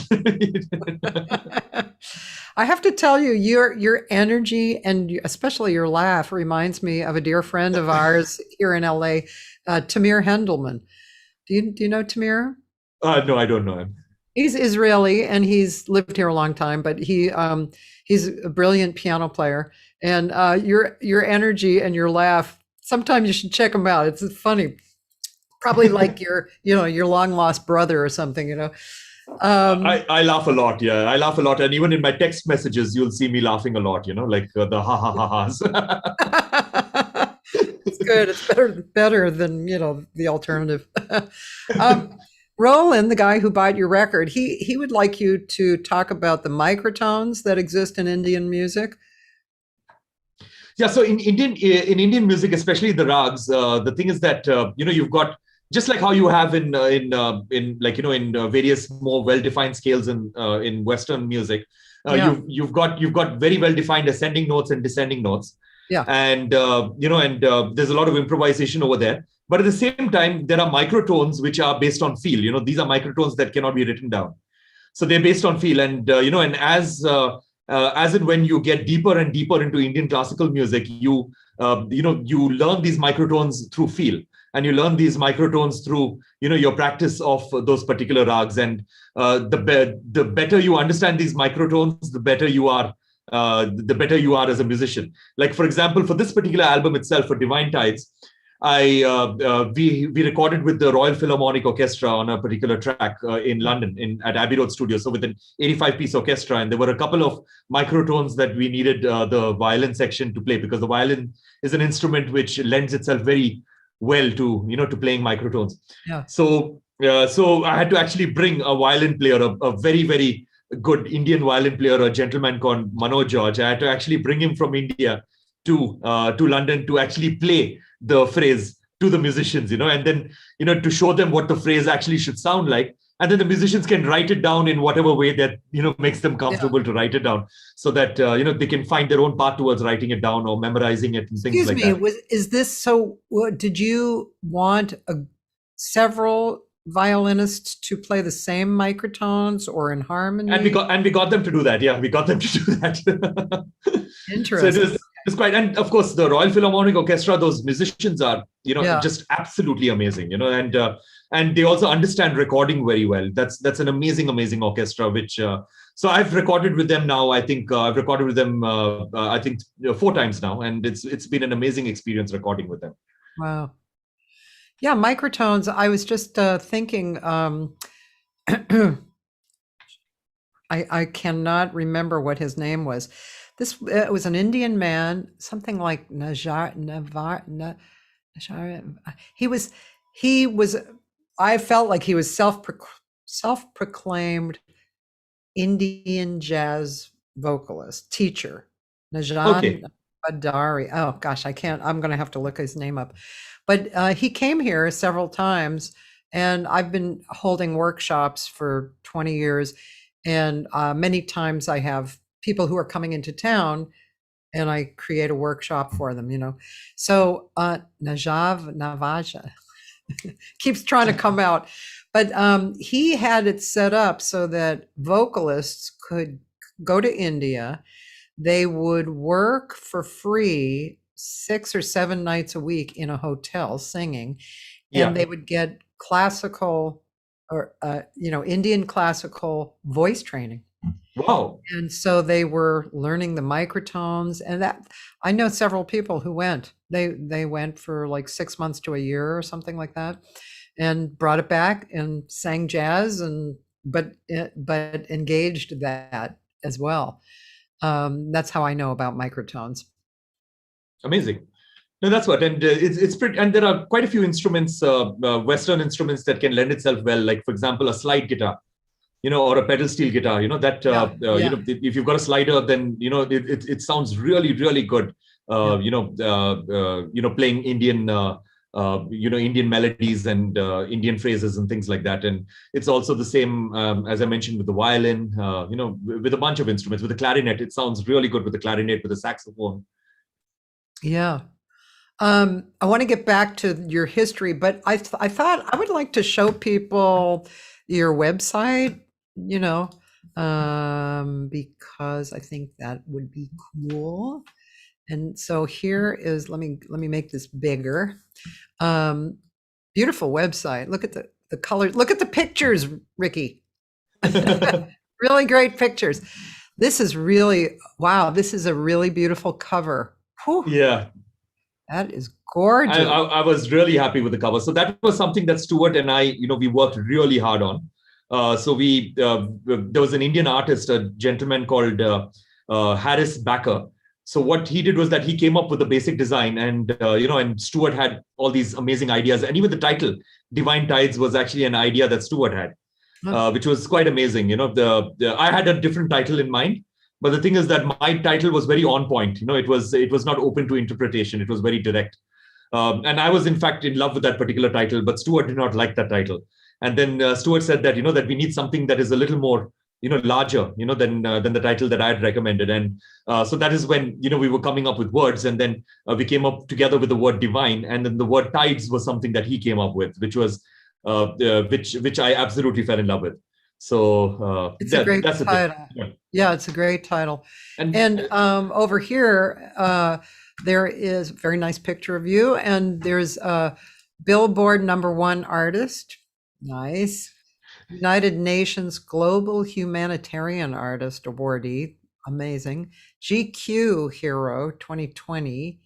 I have to tell you, your energy and especially your laugh reminds me of a dear friend of ours here in LA, Tamir Hendelman. Do you know Tamir? No, I don't know him. He's Israeli and he's lived here a long time, but he's a brilliant piano player. And your energy and your laugh, sometimes you should check him out. It's funny, probably like your long lost brother or something. I laugh a lot. Yeah, I laugh a lot, and even in my text messages, you'll see me laughing a lot. You know, like the ha ha ha ha's. It's good. It's better than the alternative. um, Roland, the guy who bought your record, he would like you to talk about the microtones that exist in Indian music. Yeah, so in Indian music, especially the rags, the thing is that you've got, just like how you have in various more well defined scales in Western music. Yeah. You've got very well defined ascending notes and descending notes, Yeah. and there's a lot of improvisation over there. But at the same time, there are microtones which are based on feel. These are microtones that cannot be written down, so they're based on feel. And as and when you get deeper and deeper into Indian classical music, you learn these microtones through feel, and you learn these microtones through your practice of those particular rags. And the better you understand these microtones, the better you are. The better you are as a musician. Like, for example, for this particular album itself, for Divine Tides, we recorded with the Royal Philharmonic Orchestra on a particular track in London at Abbey Road Studio. So with an 85-piece orchestra, and there were a couple of microtones that we needed the violin section to play, because the violin is an instrument which lends itself very well to playing microtones. Yeah. So I had to actually bring a violin player, a very, very good Indian violin player, a gentleman called Manoj George. I had to actually bring him from India to London to actually play the phrase to the musicians, and then to show them what the phrase actually should sound like, and then the musicians can write it down in whatever way that makes them comfortable to write it down, so that they can find their own path towards writing it down or memorizing it and things like that. Is this so? Did you want several violinists to play the same microtones or in harmony? And we got them to do that. Yeah, we got them to do that. Interesting. So it's quite, and of course the Royal Philharmonic Orchestra, those musicians are just absolutely amazing, and they also understand recording very well. That's an amazing orchestra, which so I've recorded with them now. I think I've recorded with them 4 times now, and it's been an amazing experience recording with them. Wow. Yeah, microtones. I was just thinking, I cannot remember what his name was. It was an Indian man, something like Najar. He was. I felt like he was self-proclaimed Indian jazz vocalist, teacher. Najan Badari. Oh gosh, I'm going to have to look his name up. But he came here several times, and I've been holding workshops for 20 years. And many times I have people who are coming into town, and I create a workshop for them, So Navaja keeps trying to come out. But he had it set up so that vocalists could go to India. They would work for free 6 or 7 nights a week in a hotel singing, and they would get classical or Indian classical voice training. Wow. And so they were learning the microtones, and that I know several people who went. They went for like 6 months to a year or something like that, and brought it back and sang jazz, but engaged that as well. That's how I know about microtones. Amazing. No, that's what, and it's pretty. And there are quite a few instruments, Western instruments that can lend itself well. Like, for example, a slide guitar, or a pedal steel guitar. If you've got a slider, then it sounds really, really good. Playing Indian, Indian melodies and Indian phrases and things like that. And it's also the same, as I mentioned, with the violin. With a bunch of instruments. With the clarinet, it sounds really good with the clarinet, with the saxophone. Yeah. I want to get back to your history, but I thought I would like to show people your website, because I think that would be cool. And so here is, let me make this bigger. Beautiful website. Look at the colors. Look at the pictures, Ricky. Really great pictures. This is really, wow. This is a really beautiful cover. Whew. Yeah. That is gorgeous. I was really happy with the cover. So that was something that Stuart and I, we worked really hard on. There was an Indian artist, a gentleman called Harris Backer. So what he did was that he came up with the basic design, and and Stuart had all these amazing ideas. And even the title, Divine Tides, was actually an idea that Stuart had, which was quite amazing. I had a different title in mind. But the thing is that my title was very on point. It was not open to interpretation. It was very direct. And I was, in fact, in love with that particular title, but Stuart did not like that title. And then Stuart said that, that we need something that is a little more, larger, than the title that I had recommended. And so that is when, we were coming up with words. And then we came up together with the word divine. And then the word tides was something that he came up with, which was, which I absolutely fell in love with. So it's a great title. Yeah, it's a great title. And over here, there is a very nice picture of you, and there's a Billboard #1 artist. Nice. United Nations Global Humanitarian Artist awardee. Amazing. GQ Hero 2020.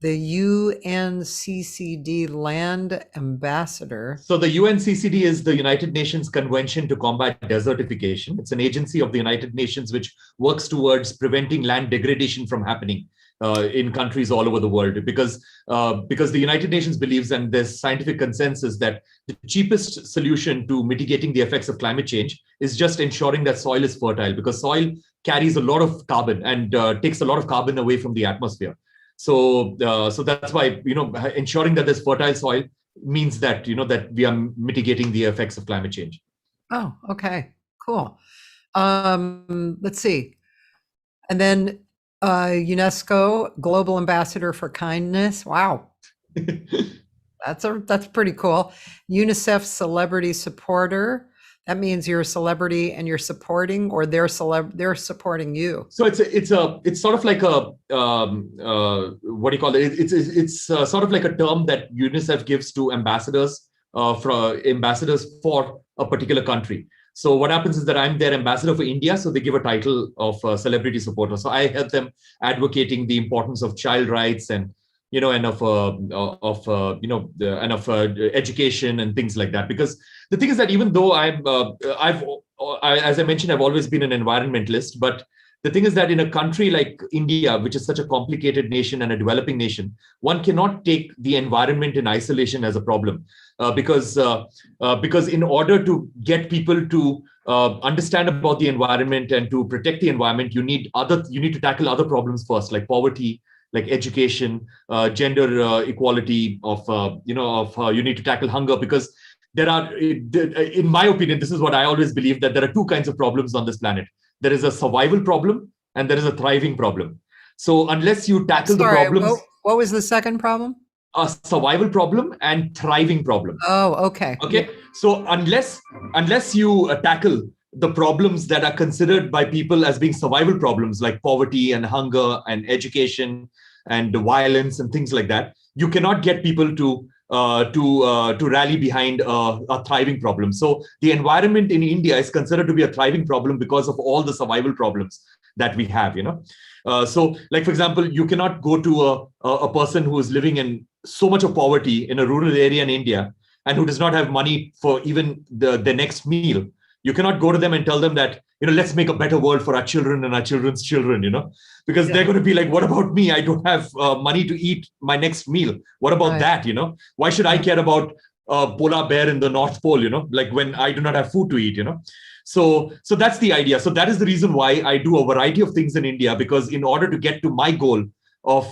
The UNCCD Land Ambassador. So the UNCCD is the United Nations Convention to Combat Desertification. It's an agency of the United Nations which works towards preventing land degradation from happening in countries all over the world. Because the United Nations believes, and there's scientific consensus, that the cheapest solution to mitigating the effects of climate change is just ensuring that soil is fertile, because soil carries a lot of carbon and takes a lot of carbon away from the atmosphere. So that's why, ensuring that there's fertile soil means that, that we are mitigating the effects of climate change. Oh, okay, cool. Let's see. And then UNESCO Global Ambassador for Kindness. Wow. That's pretty cool. UNICEF Celebrity Supporter. That means you're a celebrity and you're supporting, or they're supporting you. So it's sort of like a what do you call it? It's sort of like a term that UNICEF gives to ambassadors for a particular country. So what happens is that I'm their ambassador for India, so they give a title of celebrity supporter. So I help them advocating the importance of child rights and education and things like that. Because the thing is that even though as I mentioned, I've always been an environmentalist, but the thing is that in a country like India, which is such a complicated nation and a developing nation, one cannot take the environment in isolation as a problem, because in order to get people to understand about the environment and to protect the environment, you need to tackle other problems first, like poverty, like education, gender equality, you need to tackle hunger, because there are, in my opinion, this is what I always believe, that there are two kinds of problems on this planet. There is a survival problem and there is a thriving problem. So unless you tackle the problems... What was the second problem? A survival problem and thriving problem. Oh, okay. Okay. So unless you tackle the problems that are considered by people as being survival problems, like poverty and hunger and education and violence and things like that, you cannot get people to rally behind a thriving problem. So the environment in India is considered to be a thriving problem because of all the survival problems that we have. So, like, for example, you cannot go to a person who is living in so much of poverty in a rural area in India and who does not have money for even the next meal. You cannot go to them and tell them that, let's make a better world for our children and our children's children, because Yeah. they're going to be like, what about me? I don't have money to eat my next meal. What about Right. that? Why should I care about a polar bear in the North Pole, like when I do not have food to eat, So that's the idea. So that is the reason why I do a variety of things in India, because in order to get to my goal of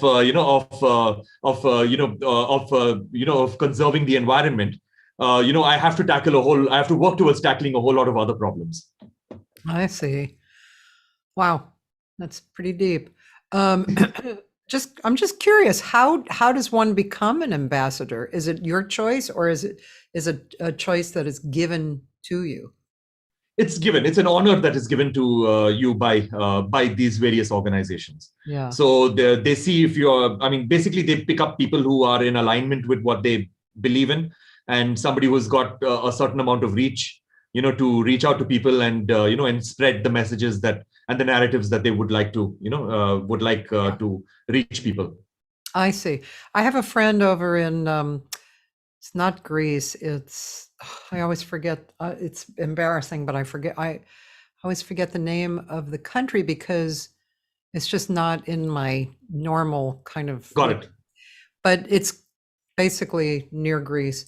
conserving the environment, I have to work towards tackling a whole lot of other problems. I see. Wow, that's pretty deep. I'm just curious, how does one become an ambassador? Is it your choice, or is it a choice that is given to you? It's given. It's an honor that is given to you by these various organizations. Yeah. So they see if you're. I mean, basically, they pick up people who are in alignment with what they believe in, and somebody who's got a certain amount of reach, to reach out to people and and spread the messages that and the narratives that they would like to to reach people. I see. I have a friend over in it's not Greece. It's I always forget. It's embarrassing, but I always forget the name of the country because it's just not in my normal kind of. Got it. But it's basically near Greece.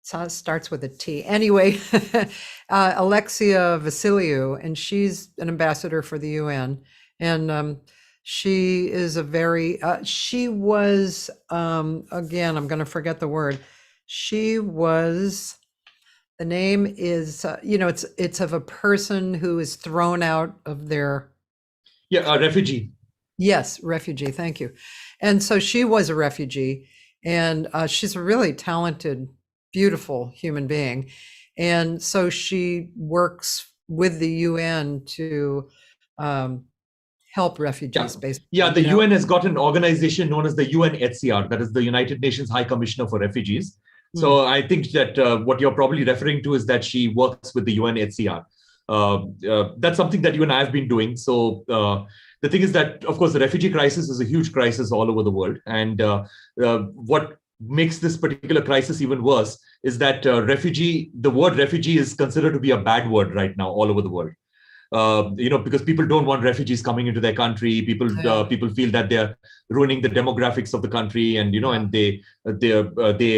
So it starts with a T. Anyway, Alexia Vasiliou, and she's an ambassador for the UN, and she is a very. She was again. I'm going to forget the word. She was. The name is. It's of a person who is thrown out of their. Yeah, a refugee. Yes, refugee. Thank you. And so she was a refugee, and she's a really talented, beautiful human being. And so she works with the UN to help refugees, basically. Yeah, the UN has got an organization known as the UNHCR, that is the United Nations High Commissioner for Refugees. So I think that what you're probably referring to is that she works with the UNHCR. That's something that you and I have been doing. So the thing is that, of course, the refugee crisis is a huge crisis all over the world. And what makes this particular crisis even worse is that the word refugee is considered to be a bad word right now all over the world. Because people don't want refugees coming into their country. People feel that they're ruining the demographics of the country, and and they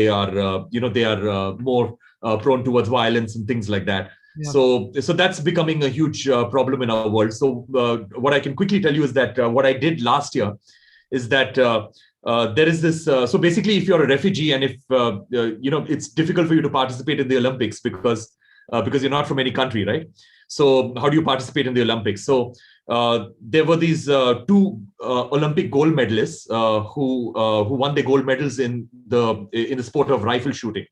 are more prone towards violence and things like that. Yeah. So that's becoming a huge problem in our world. So what I can quickly tell you is that what I did last year is that there is this. So basically, if you're a refugee and if it's difficult for you to participate in the Olympics because you're not from any country, right? So how do you participate in the Olympics? So there were these two Olympic gold medalists who won the gold medals in the sport of rifle shooting.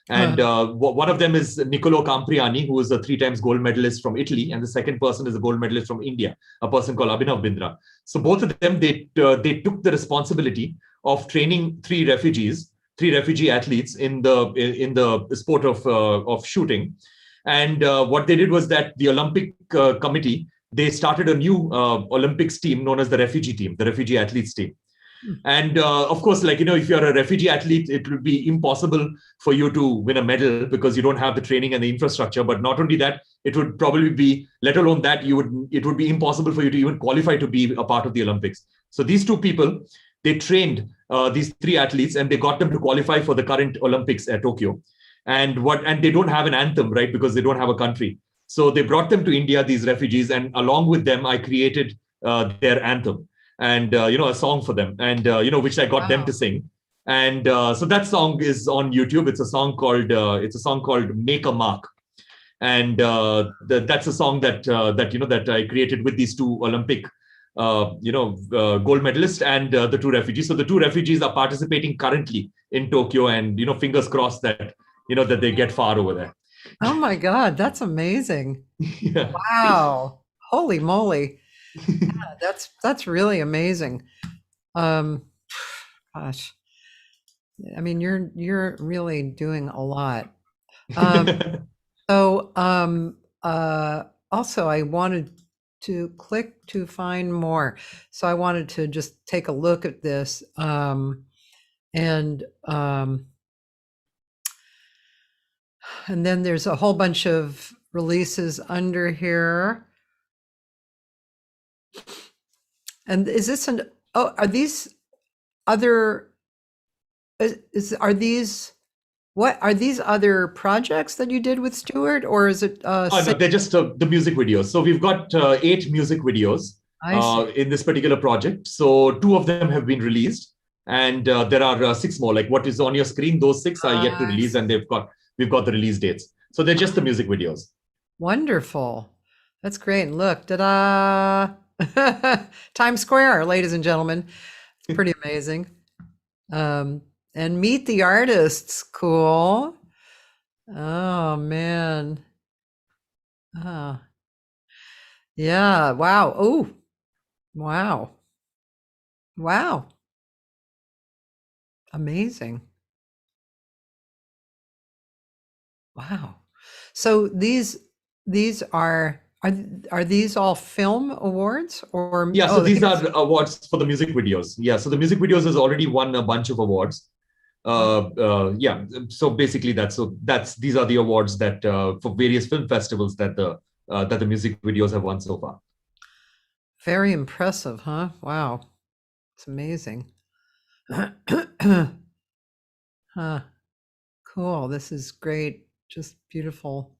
And one of them is Niccolò Campriani, who is a 3 times gold medalist from Italy. And the second person is a gold medalist from India, a person called Abhinav Bindra. So both of them, they took the responsibility of training 3 refugee athletes in the sport of shooting. And what they did was that the Olympic committee, they started a new Olympics team known as the refugee team, the refugee athletes team. And of course, if you're a refugee athlete, it would be impossible for you to win a medal because you don't have the training and the infrastructure. But not only that, it would probably be, let alone that, it would be impossible for you to even qualify to be a part of the Olympics. So these 2 people, they trained these 3 athletes and they got them to qualify for the current Olympics at Tokyo. And they don't have an anthem, right? Because they don't have a country. So they brought them to India, these refugees, and along with them, I created their anthem and a song for them, and which I got them to sing. And so that song is on YouTube. It's a song called "Make a Mark," and that's a song that I created with these 2 Olympic gold medalists and the 2 refugees. So the 2 refugees are participating currently in Tokyo, and fingers crossed that that they get far over there. Oh my God, that's amazing. Yeah. Wow. Holy moly. Yeah, that's really amazing. Gosh. I mean, you're really doing a lot. So also I wanted to click to find more. So I wanted to just take a look at this. And then there's a whole bunch of releases under here. And is this are these other, are these, what are these other projects that you did with Stuart, or is it? No, they're just the music videos. So we've got 8 music videos in this particular project. So 2 of them have been released, and there are 6 more. Like what is on your screen, those 6 are yet to release, and we've got the release dates. So they're just the music videos. Wonderful. That's great. Look, ta-da! Times Square, ladies and gentlemen. It's pretty amazing. And meet the artists. Cool. Oh, man. Yeah. Wow. Oh, wow. Wow. Amazing. Wow. So these are these all film awards, or? Yeah, so these are awards for the music videos. Yeah, so the music videos has already won a bunch of awards. Yeah, so basically these are the awards that for various film festivals that the music videos have won so far. Very impressive, huh? Wow, it's amazing. Huh. Cool. This is great. Just beautiful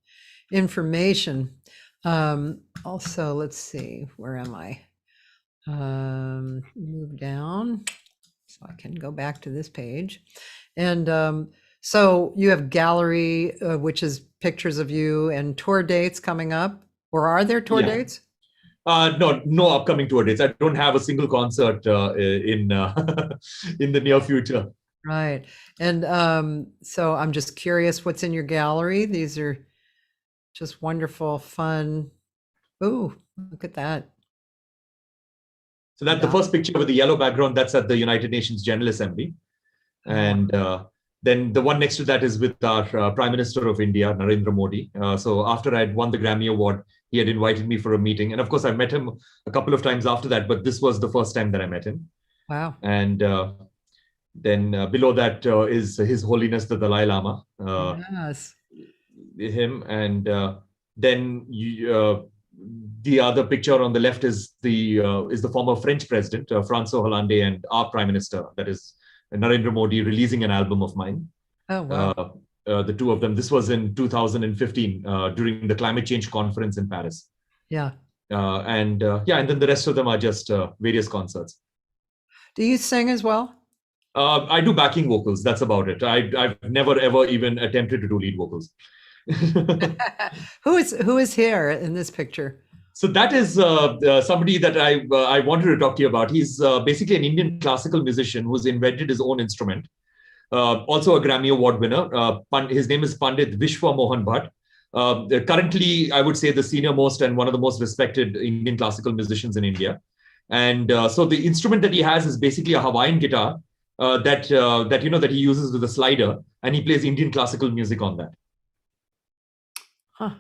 information. Also, let's see, where am I? Move down so I can go back to this page. And so you have gallery, which is pictures of you, and tour dates coming up, or are there tour dates? No upcoming tour dates. I don't have a single concert in in the near future. Right. And so I'm just curious what's in your gallery. These are just wonderful, fun. Ooh, look at that. So that's the first picture with the yellow background. That's at the United Nations General Assembly. And then the one next to that is with our Prime Minister of India, Narendra Modi. So after I had won the Grammy Award, he had invited me for a meeting. And of course, I met him a couple of times after that, but this was the first time that I met him. Wow. And then below that is His Holiness the Dalai Lama. Yes. Him. And then the other picture on the left is the former French president, François Hollande, and our Prime Minister, that is Narendra Modi, releasing an album of mine. Oh, wow. The 2 of them. This was in 2015 during the climate change conference in Paris. Yeah. And then the rest of them are just various concerts. Do you sing as well? I do backing vocals. That's about it. I've never ever even attempted to do lead vocals. Who is here in this picture? So that is somebody that I wanted to talk to you about. He's basically an Indian classical musician who's invented his own instrument. Also a Grammy Award winner. His name is Pandit Vishwa Mohan Bhatt. Currently, I would say the senior most and one of the most respected Indian classical musicians in India. And so the instrument that he has is basically a Hawaiian guitar that he uses with a slider, and he plays Indian classical music on that. Huh.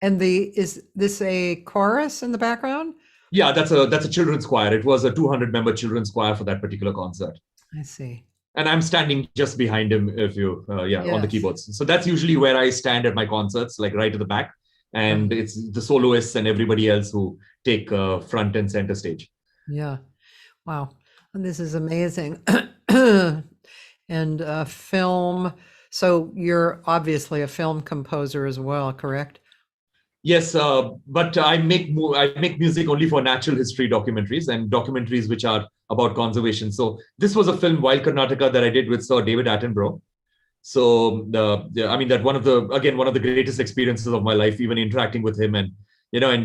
And is this a chorus in the background? Yeah, that's a children's choir. It was a 200-member children's choir for that particular concert. I see. And I'm standing just behind him, if you, Yes. on the keyboards. So that's usually where I stand at my concerts, like right at the back. And it's the soloists and everybody else who take front and center stage. Yeah. Wow. And this is amazing. And film. So you're obviously a film composer as well, correct? Yes, but I make music only for natural history documentaries and documentaries which are about conservation. So this was a film, Wild Karnataka, that I did with Sir David Attenborough. So that one of the greatest experiences of my life, even interacting with him and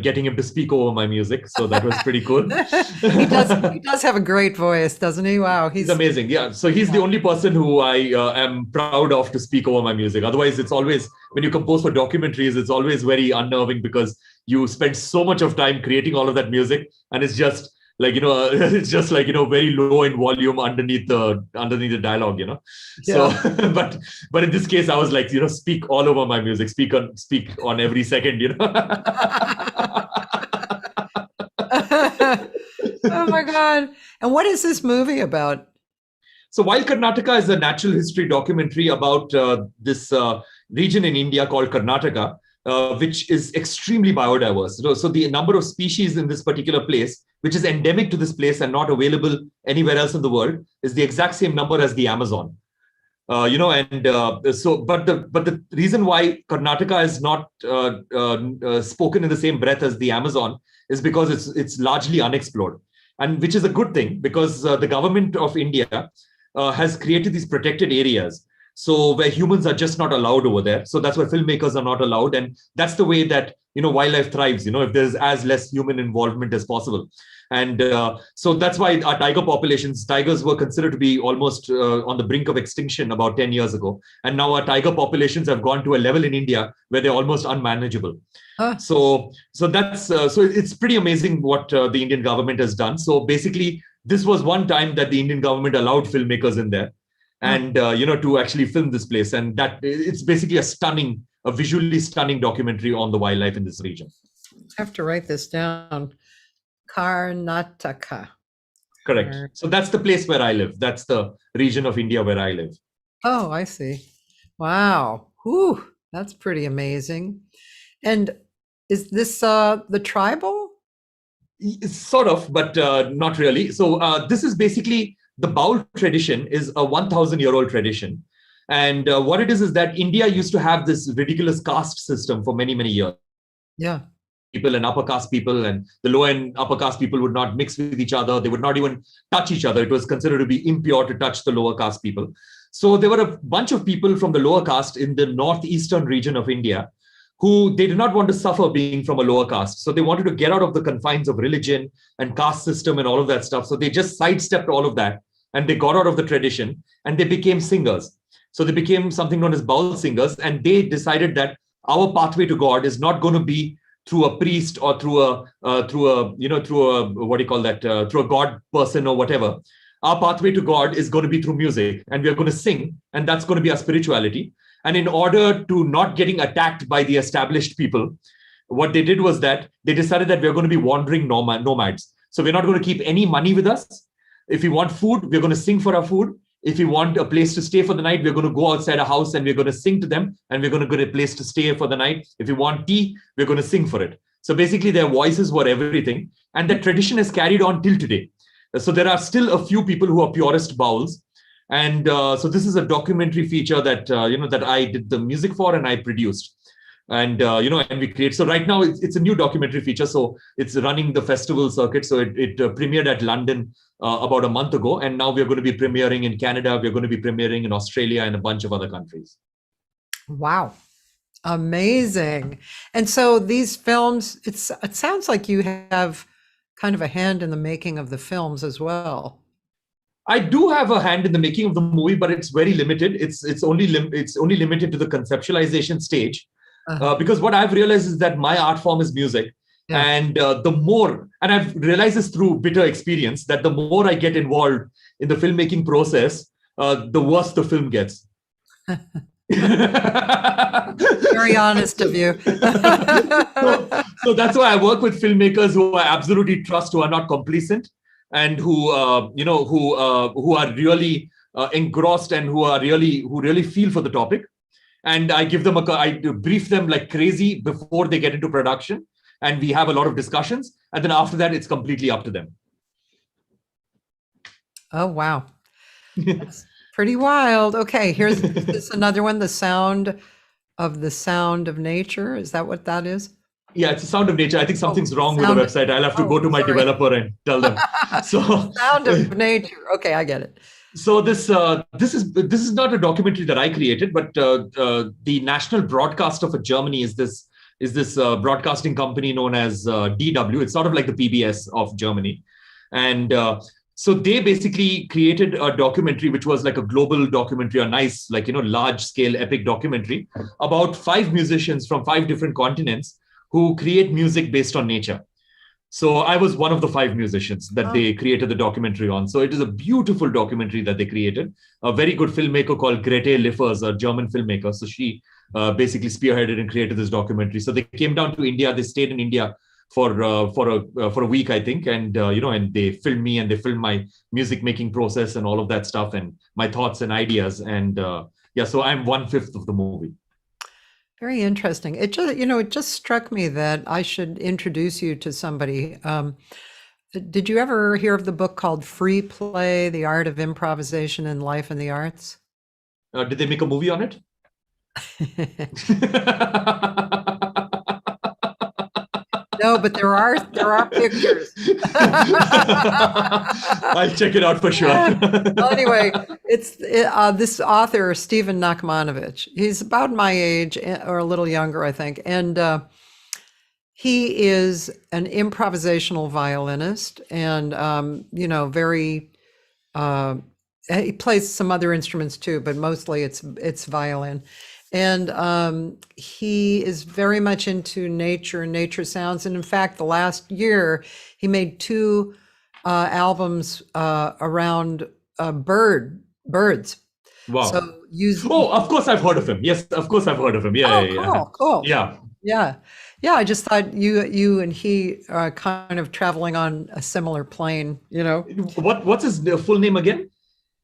getting him to speak over my music. So that was pretty cool. He does have a great voice, doesn't he? Wow, he's amazing. Yeah. So he's the only person who I am proud of to speak over my music. Otherwise, it's always, when you compose for documentaries, it's always very unnerving because you spend so much of time creating all of that music, and it's just like, it's just like, very low in volume underneath the dialogue, Yeah. So, but in this case, I was like, speak all over my music, speak on every second, Oh my God. And what is this movie about? So Wild Karnataka is a natural history documentary about this region in India called Karnataka, which is extremely biodiverse. So the number of species in this particular place, which is endemic to this place and not available anywhere else in the world, is the exact same number as the Amazon. But the reason why Karnataka is not spoken in the same breath as the Amazon is because it's largely unexplored, and which is a good thing, because the government of India has created these protected areas, so where humans are just not allowed over there. So that's why filmmakers are not allowed, and that's the way that wildlife thrives. If there's as less human involvement as possible. And so that's why our tigers were considered to be almost on the brink of extinction about 10 years ago. And now our tiger populations have gone to a level in India where they're almost unmanageable. So it's pretty amazing what the Indian government has done. So basically, this was one time that the Indian government allowed filmmakers in there and, to actually film this place. And that it's basically a visually stunning documentary on the wildlife in this region. I have to write this down. Karnataka. Correct. So that's the place where I live. That's the region of India where I live. Oh, I see. Wow. Whew, that's pretty amazing. And is this the tribal? Sort of, but not really. So this is basically, the Baul tradition is a 1,000-year-old tradition. And what it is that India used to have this ridiculous caste system for many, many years. Yeah. People and upper caste people, and the lower and upper caste people would not mix with each other. They would not even touch each other. It was considered to be impure to touch the lower caste people. So there were a bunch of people from the lower caste in the northeastern region of India who they did not want to suffer being from a lower caste. So they wanted to get out of the confines of religion and caste system and all of that stuff. So they just sidestepped all of that and they got out of the tradition and they became singers. So they became something known as Baul singers, and they decided that our pathway to God is not going to be through a priest or through a God person or whatever. Our pathway to God is going to be through music, and we are going to sing, and that's going to be our spirituality. And in order to not getting attacked by the established people, what they did was that they decided that we're going to be wandering nomads. So we're not going to keep any money with us. If we want food, we're going to sing for our food. If we want a place to stay for the night, we're going to go outside a house and we're going to sing to them, and we're going to get a place to stay for the night. If we want tea, we're going to sing for it. So basically their voices were everything. And that tradition is carried on till today. So there are still a few people who are purist Bauls. And so this is a documentary feature that, that I did the music for and I produced. And, and we create. So right now it's a new documentary feature. So it's running the festival circuit. So it premiered at London about a month ago. And now we're going to be premiering in Canada. We're going to be premiering in Australia and a bunch of other countries. Wow. Amazing. And so these films, it sounds like you have kind of a hand in the making of the films as well. I do have a hand in the making of the movie, but it's very limited. It's only limited to the conceptualization stage. Because what I've realized is that my art form is music. Yeah. And and I've realized this through bitter experience, that the more I get involved in the filmmaking process, the worse the film gets. Very honest of you. So that's why I work with filmmakers who I absolutely trust, who are not complacent, and who are really engrossed and who really feel for the topic. And I give them I brief them like crazy before they get into production, and we have a lot of discussions. And then after that, it's completely up to them. Oh wow, that's pretty wild. Okay, here's another one: the sound of nature. Is that what that is? Yeah, it's the sound of nature. I think something's wrong with the website. I'll have to go to my developer and tell them. So sound of nature. Okay, I get it. So this is not a documentary that I created, but the national broadcaster for Germany is this broadcasting company known as DW. It's sort of like the PBS of Germany, and so they basically created a documentary which was like a global documentary, a nice large scale epic documentary about 5 musicians from 5 different continents who create music based on nature. So I was one of the 5 musicians that they created the documentary on. So it is a beautiful documentary that they created. A very good filmmaker called Grete Liffers, a German filmmaker. So she basically spearheaded and created this documentary. So they came down to India. They stayed in India for a week, I think, and and they filmed me and they filmed my music making process and all of that stuff and my thoughts and ideas. And so I'm 1/5 of the movie. Very interesting. It just, it just struck me that I should introduce you to somebody. Did you ever hear of the book called Free Play, The Art of Improvisation in Life and the Arts? Did they make a movie on it? No, but there are pictures. I'll check it out for sure. Well, anyway, it's this author, Stephen Nachmanovich. He's about my age or a little younger, I think. And he is an improvisational violinist and, very, he plays some other instruments too, but mostly it's violin. And he is very much into nature and nature sounds. And in fact, the last year, he made two albums around birds. Wow. So Oh, of course I've heard of him. Yes, of course I've heard of him. Yeah, yeah. Cool. Yeah. Yeah. I just thought you and he are kind of traveling on a similar plane, What's his full name again?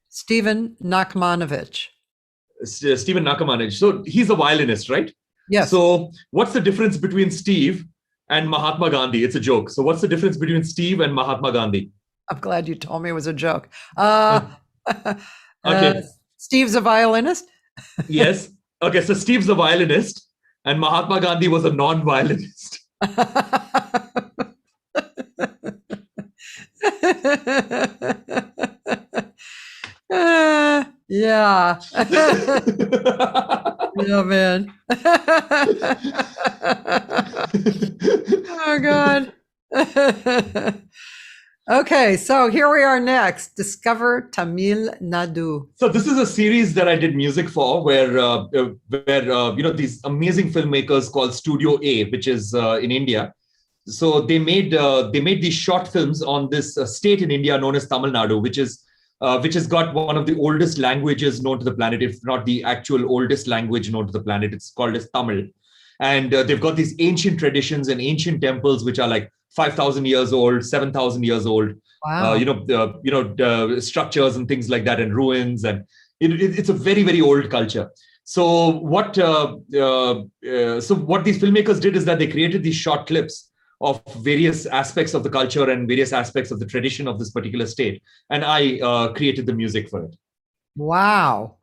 Stephen Nachmanovich. Stephen Nachmanovich. So he's a violinist, right? Yes. So what's the difference between Steve and Mahatma Gandhi? It's a joke. So what's the difference between Steve and Mahatma Gandhi? I'm glad you told me it was a joke. Okay. Steve's a violinist? Yes. Okay, so Steve's a violinist and Mahatma Gandhi was a non-violinist. Yeah. Yeah, man. Oh, God. Okay, so here we are next. Discover Tamil Nadu. So this is a series that I did music for, where these amazing filmmakers called Studio A, which is in India. So they made these short films on this state in India known as Tamil Nadu, which has got one of the oldest languages known to the planet, if not the actual oldest language known to the planet. It's called as Tamil. And they've got these ancient traditions and ancient temples, which are like 5,000 years old, 7,000 years old. Wow. Structures and things like that, and ruins. And it's a very, very old culture. So what these filmmakers did is that they created these short clips of various aspects of the culture and various aspects of the tradition of this particular state. And I created the music for it. Wow.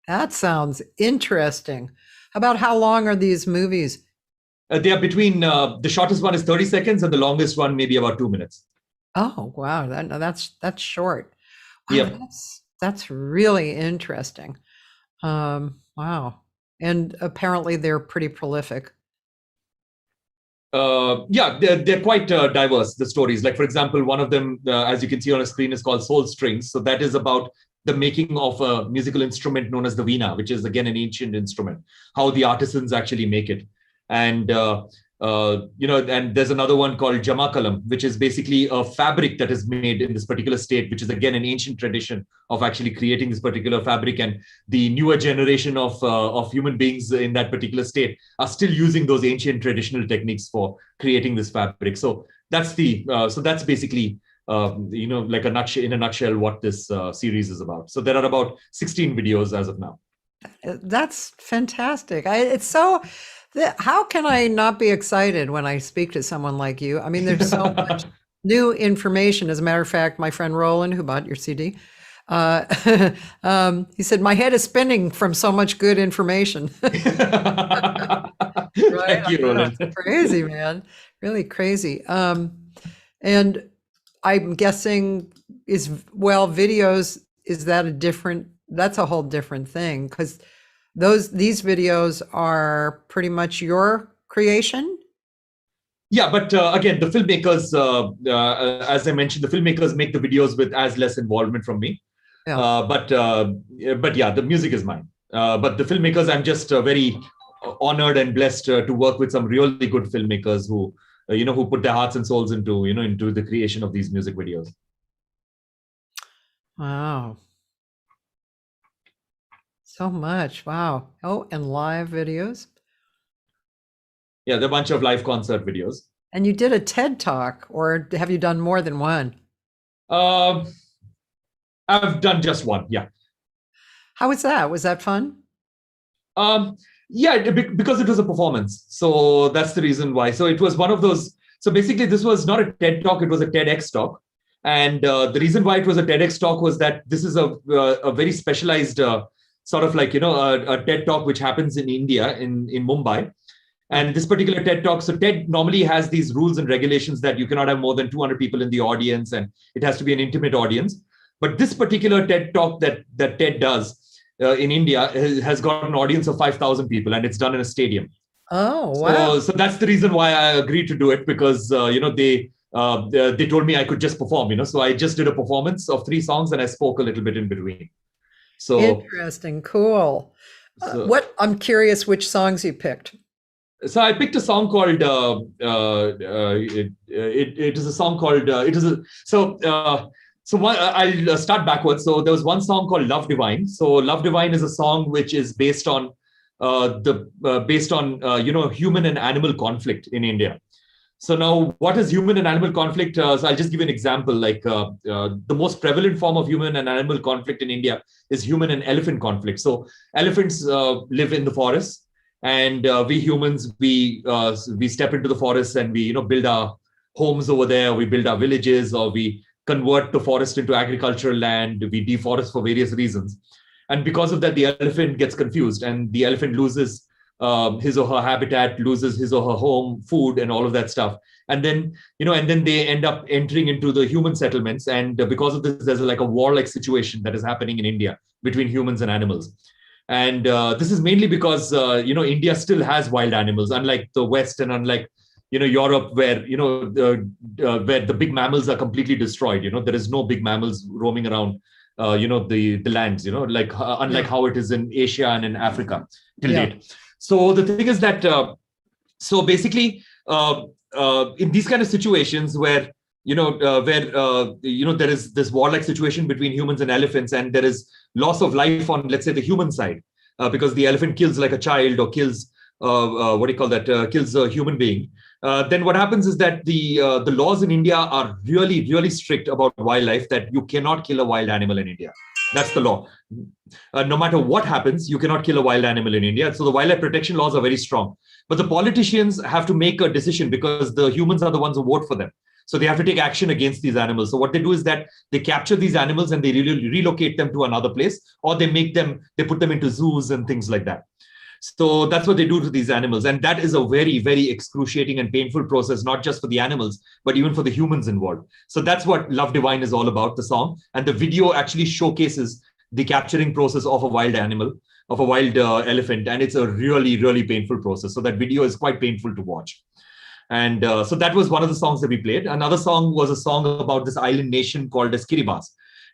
That sounds interesting. About how long are these movies? They are between, the shortest one is 30 seconds and the longest one maybe about 2 minutes. Oh, wow. That's short. Wow, Yeah. That's really interesting. Wow. And apparently they're pretty prolific. They're quite diverse, the stories. Like, for example, one of them, as you can see on a screen, is called Soul Strings. So that is about the making of a musical instrument known as the veena, which is, again, an ancient instrument, how the artisans actually make it. And, and there's another one called Jamakalam, which is basically a fabric that is made in this particular state, which is, again, an ancient tradition of actually creating this particular fabric. And the newer generation of human beings in that particular state are still using those ancient traditional techniques for creating this fabric. So that's basically, like in a nutshell, what this series is about. So there are about 16 videos as of now. That's fantastic. How can I not be excited when I speak to someone like you? I mean, there's so much new information. As a matter of fact, my friend Roland, who bought your CD, he said, my head is spinning from so much good information. Right? Thank you, Roland. It's crazy, man. Really crazy. And I'm guessing videos, that's a whole different thing, because these videos are pretty much your creation? Yeah, but again, the filmmakers, as I mentioned, the filmmakers make the videos with as less involvement from me. Yeah. But yeah, the music is mine. But the filmmakers, I'm just very honored and blessed to work with some really good filmmakers who put their hearts and souls into the creation of these music videos. Wow. So much. Wow. Oh, and live videos. Yeah, there are a bunch of live concert videos. And you did a TED Talk, or have you done more than one? I've done just one. Yeah. How was that? Was that fun? Yeah, because it was a performance. So that's the reason why. So it was one of those. So basically, this was not a TED talk; it was a TEDx talk. And the reason why it was a TEDx talk was that this is a very specialized sort of like a TED talk which happens in India in Mumbai. And this particular TED talk, so TED normally has these rules and regulations that you cannot have more than 200 people in the audience, and it has to be an intimate audience. But this particular TED talk that TED does in India has got an audience of 5,000 people, and it's done in a stadium. Oh, wow. So that's the reason why I agreed to do it, because they told me I could just perform. So I just did a performance of 3 songs, and I spoke a little bit in between. So Interesting. Cool. I'm curious which songs you picked. So I picked a song called it is a song called I'll start backwards. So there was one song called Love Divine. So Love Divine is a song which is based on human and animal conflict in India. So now, what is human and animal conflict? So I'll just give you an example. Like the most prevalent form of human and animal conflict in India is human and elephant conflict. So elephants live in the forests. And we humans, we step into the forest and we build our homes over there. We build our villages, or we convert the forest into agricultural land. We deforest for various reasons, and because of that, the elephant gets confused, and the elephant loses his or her habitat, loses his or her home, food, and all of that stuff. And then they end up entering into the human settlements, and because of this, there's like a warlike situation that is happening in India between humans and animals. And this is mainly because India still has wild animals, unlike the West and unlike Europe, where where the big mammals are completely destroyed. There is no big mammals roaming around the lands. Unlike how it is in Asia and in Africa till date. So the thing is that basically in these kind of situations where there is this warlike situation between humans and elephants, and there is loss of life on, let's say, the human side, because the elephant kills like a child, or kills kills a human being. Then what happens is that the laws in India are really, really strict about wildlife, that you cannot kill a wild animal in India. That's the law. No matter what happens, you cannot kill a wild animal in India. So the wildlife protection laws are very strong. But the politicians have to make a decision, because the humans are the ones who vote for them. So they have to take action against these animals. So what they do is that they capture these animals and they relocate them to another place, or they put them into zoos and things like that. So that's what they do to these animals. And that is a very, very excruciating and painful process, not just for the animals, but even for the humans involved. So that's what Love Divine is all about, the song. And the video actually showcases the capturing process of a wild animal, of a wild elephant. And it's a really, really painful process. So that video is quite painful to watch. And so that was one of the songs that we played. Another song was a song about this island nation called as Kiribati.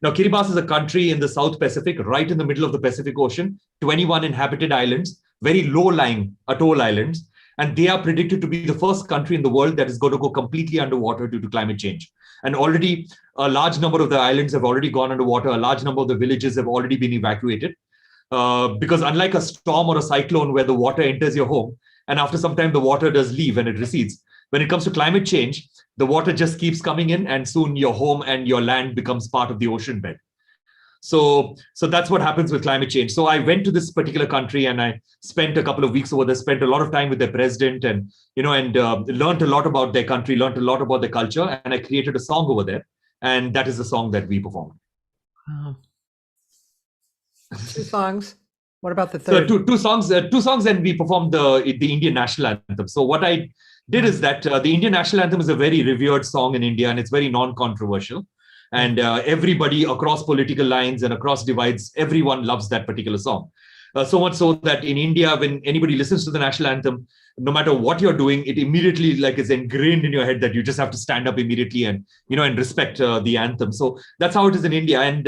Now, Kiribati is a country in the South Pacific, right in the middle of the Pacific Ocean, 21 inhabited islands, very low-lying atoll islands. And they are predicted to be the first country in the world that is going to go completely underwater due to climate change. And already a large number of the islands have already gone underwater. A large number of the villages have already been evacuated. Because unlike a storm or a cyclone where the water enters your home, and after some time, the water does leave and it recedes. When it comes to climate change, the water just keeps coming in, and soon your home and your land becomes part of the ocean bed. So that's what happens with climate change. So I went to this particular country and I spent a couple of weeks over there, spent a lot of time with their president, and learned a lot about their country, learned a lot about their culture, and I created a song over there. And that is the song that we performed. Wow. 2 songs. What about the third? So two songs, and we performed the Indian national anthem. So what I did is that the Indian national anthem is a very revered song in India, and it's very non-controversial. And everybody across political lines and across divides, everyone loves that particular song. So much so that in India, when anybody listens to the national anthem, no matter what you're doing, it immediately is ingrained in your head that you just have to stand up immediately and and respect the anthem. So that's how it is in India. And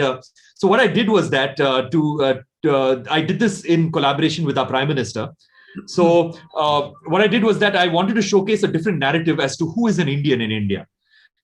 so what I did was that I did this in collaboration with our Prime Minister. So what I did was that I wanted to showcase a different narrative as to who is an Indian in India.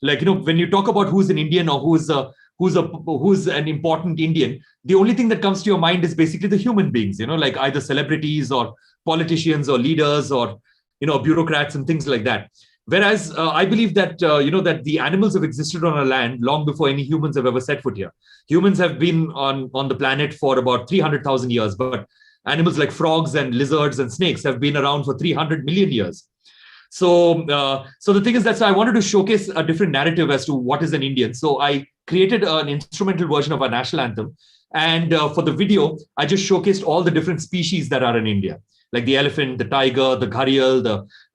Like, when you talk about who's an Indian or who's an important Indian, the only thing that comes to your mind is basically the human beings, like either celebrities or politicians or leaders or, bureaucrats and things like that. Whereas I believe that, that the animals have existed on our land long before any humans have ever set foot here. Humans have been on the planet for about 300,000 years, but animals like frogs and lizards and snakes have been around for 300 million years. So, so the thing is that I wanted to showcase a different narrative as to what is an Indian. So I created an instrumental version of our national anthem. And for the video, I just showcased all the different species that are in India, like the elephant, the tiger, the gharial,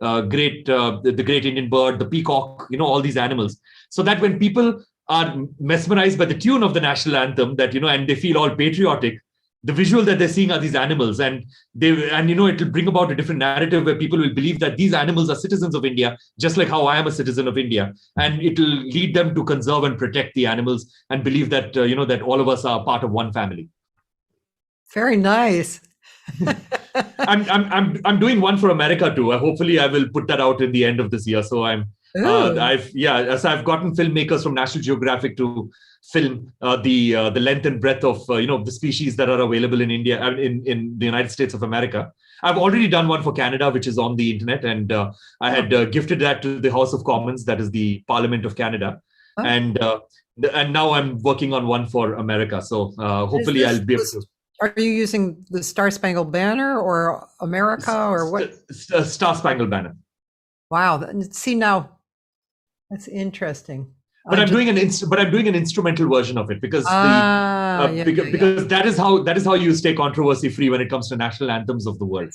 the great Indian bird, the peacock, all these animals. So that when people are mesmerized by the tune of the national anthem, that, and they feel all patriotic, the visual that they're seeing are these animals, and it will bring about a different narrative where people will believe that these animals are citizens of India, just like how I am a citizen of India, and it will lead them to conserve and protect the animals and believe that that all of us are part of one family. Very nice. I'm doing one for America too. Hopefully, I will put that out in the end of this year. So I've gotten filmmakers from National Geographic to film the length and breadth of the species that are available in India, in the United States of America. I've already done one for Canada, which is on the internet, and I had gifted that to the House of Commons, that is the Parliament of Canada, and now I'm working on one for America. So hopefully I'll be able to. Are you using the Star Spangled Banner or America or what? Star Spangled Banner. Wow! See, now that's interesting. But I'm doing an instrumental version of it because because that is how you stay controversy free when it comes to national anthems of the world.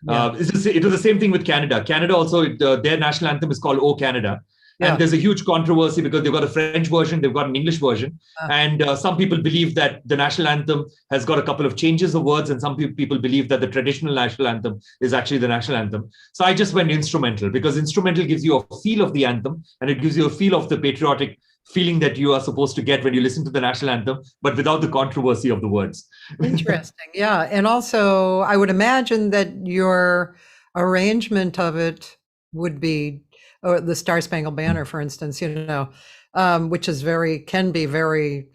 Yeah. It was the same thing with Canada. Canada also, their national anthem is called "O Canada." And there's a huge controversy because they've got a French version, they've got an English version. And some people believe that the national anthem has got a couple of changes of words, and some people believe that the traditional national anthem is actually the national anthem. So I just went instrumental, because instrumental gives you a feel of the anthem, and it gives you a feel of the patriotic feeling that you are supposed to get when you listen to the national anthem, but without the controversy of the words. Interesting. Yeah. And also, I would imagine that your arrangement of it would be, or the Star Spangled Banner, for instance, which is can be very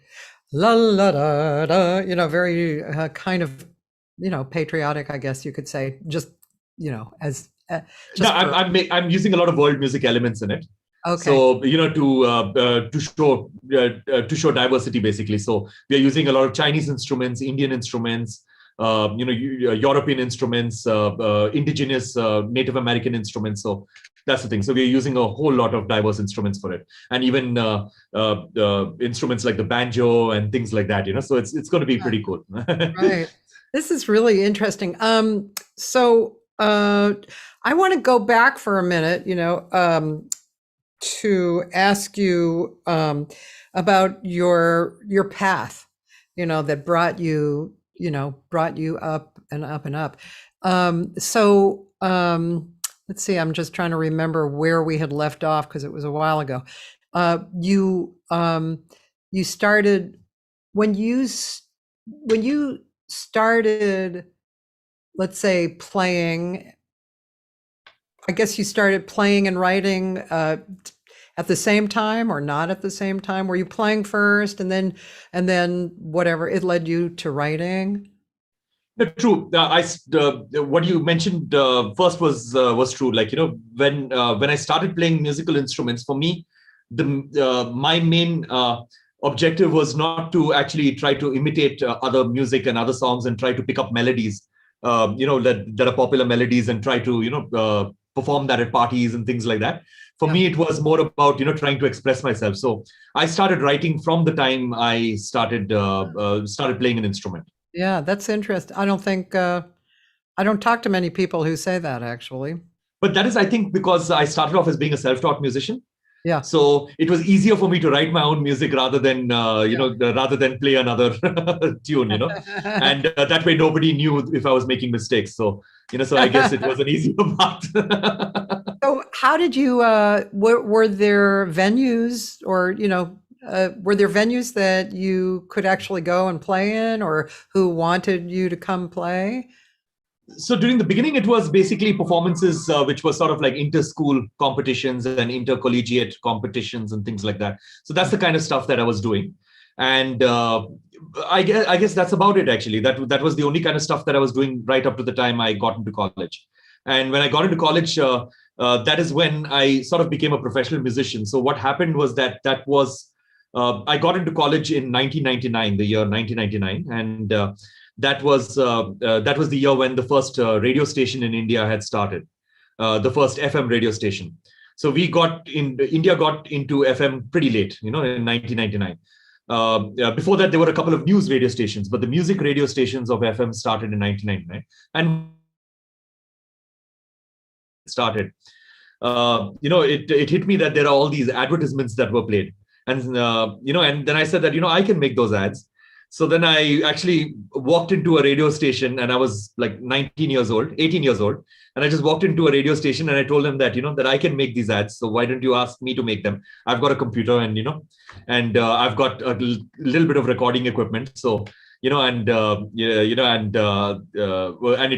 la la da da, very kind of, patriotic, I guess you could say. Just, as I'm using a lot of world music elements in it. Okay. So to show diversity, basically. So we are using a lot of Chinese instruments, Indian instruments, European instruments, indigenous Native American instruments. So that's the thing. So we're using a whole lot of diverse instruments for it, and even instruments like the banjo and things like that. So it's going to be pretty cool. Right. This is really interesting. So I want to go back for a minute, to ask you about your path, that brought you up and up and up. Let's see, I'm just trying to remember where we had left off, because it was a while ago. You started, when you started, let's say, playing, I guess you started playing and writing at the same time, or not at the same time? Were you playing first and then whatever, it led you to writing? True. What you mentioned first was true. Like, when I started playing musical instruments, for me, my main objective was not to actually try to imitate other music and other songs and try to pick up melodies, that are popular melodies, and try to perform that at parties and things like that. For me, it was more about trying to express myself. So I started writing from the time I started playing an instrument. Yeah, that's interesting. I don't talk to many people who say that, actually. But that is, I think, because I started off as being a self-taught musician. Yeah. So it was easier for me to write my own music rather than rather than play another tune, and that way nobody knew if I was making mistakes. So so I guess it was an easier path. So how did you? Were there venues, or were there venues that you could actually go and play in, or who wanted you to come play? So during the beginning, it was basically performances, which was sort of like inter-school competitions and intercollegiate competitions and things like that. So that's the kind of stuff that I was doing. And I guess that's about it, actually. That was the only kind of stuff that I was doing right up to the time I got into college. And when I got into college, that is when I sort of became a professional musician. So what happened was that I got into college in 1999, the year 1999. And that was the year when the first radio station in India had started, the first FM radio station. So India got into FM pretty late, in 1999. Before that, there were a couple of news radio stations, but the music radio stations of FM started in 1999. And started, it hit me that there are all these advertisements that were played. And, and then I said that, I can make those ads. So then I actually walked into a radio station, and I was like 18 years old. And I just walked into a radio station and I told them that, that I can make these ads. So why don't you ask me to make them? I've got a computer and, I've got a little bit of recording equipment. So, and it'll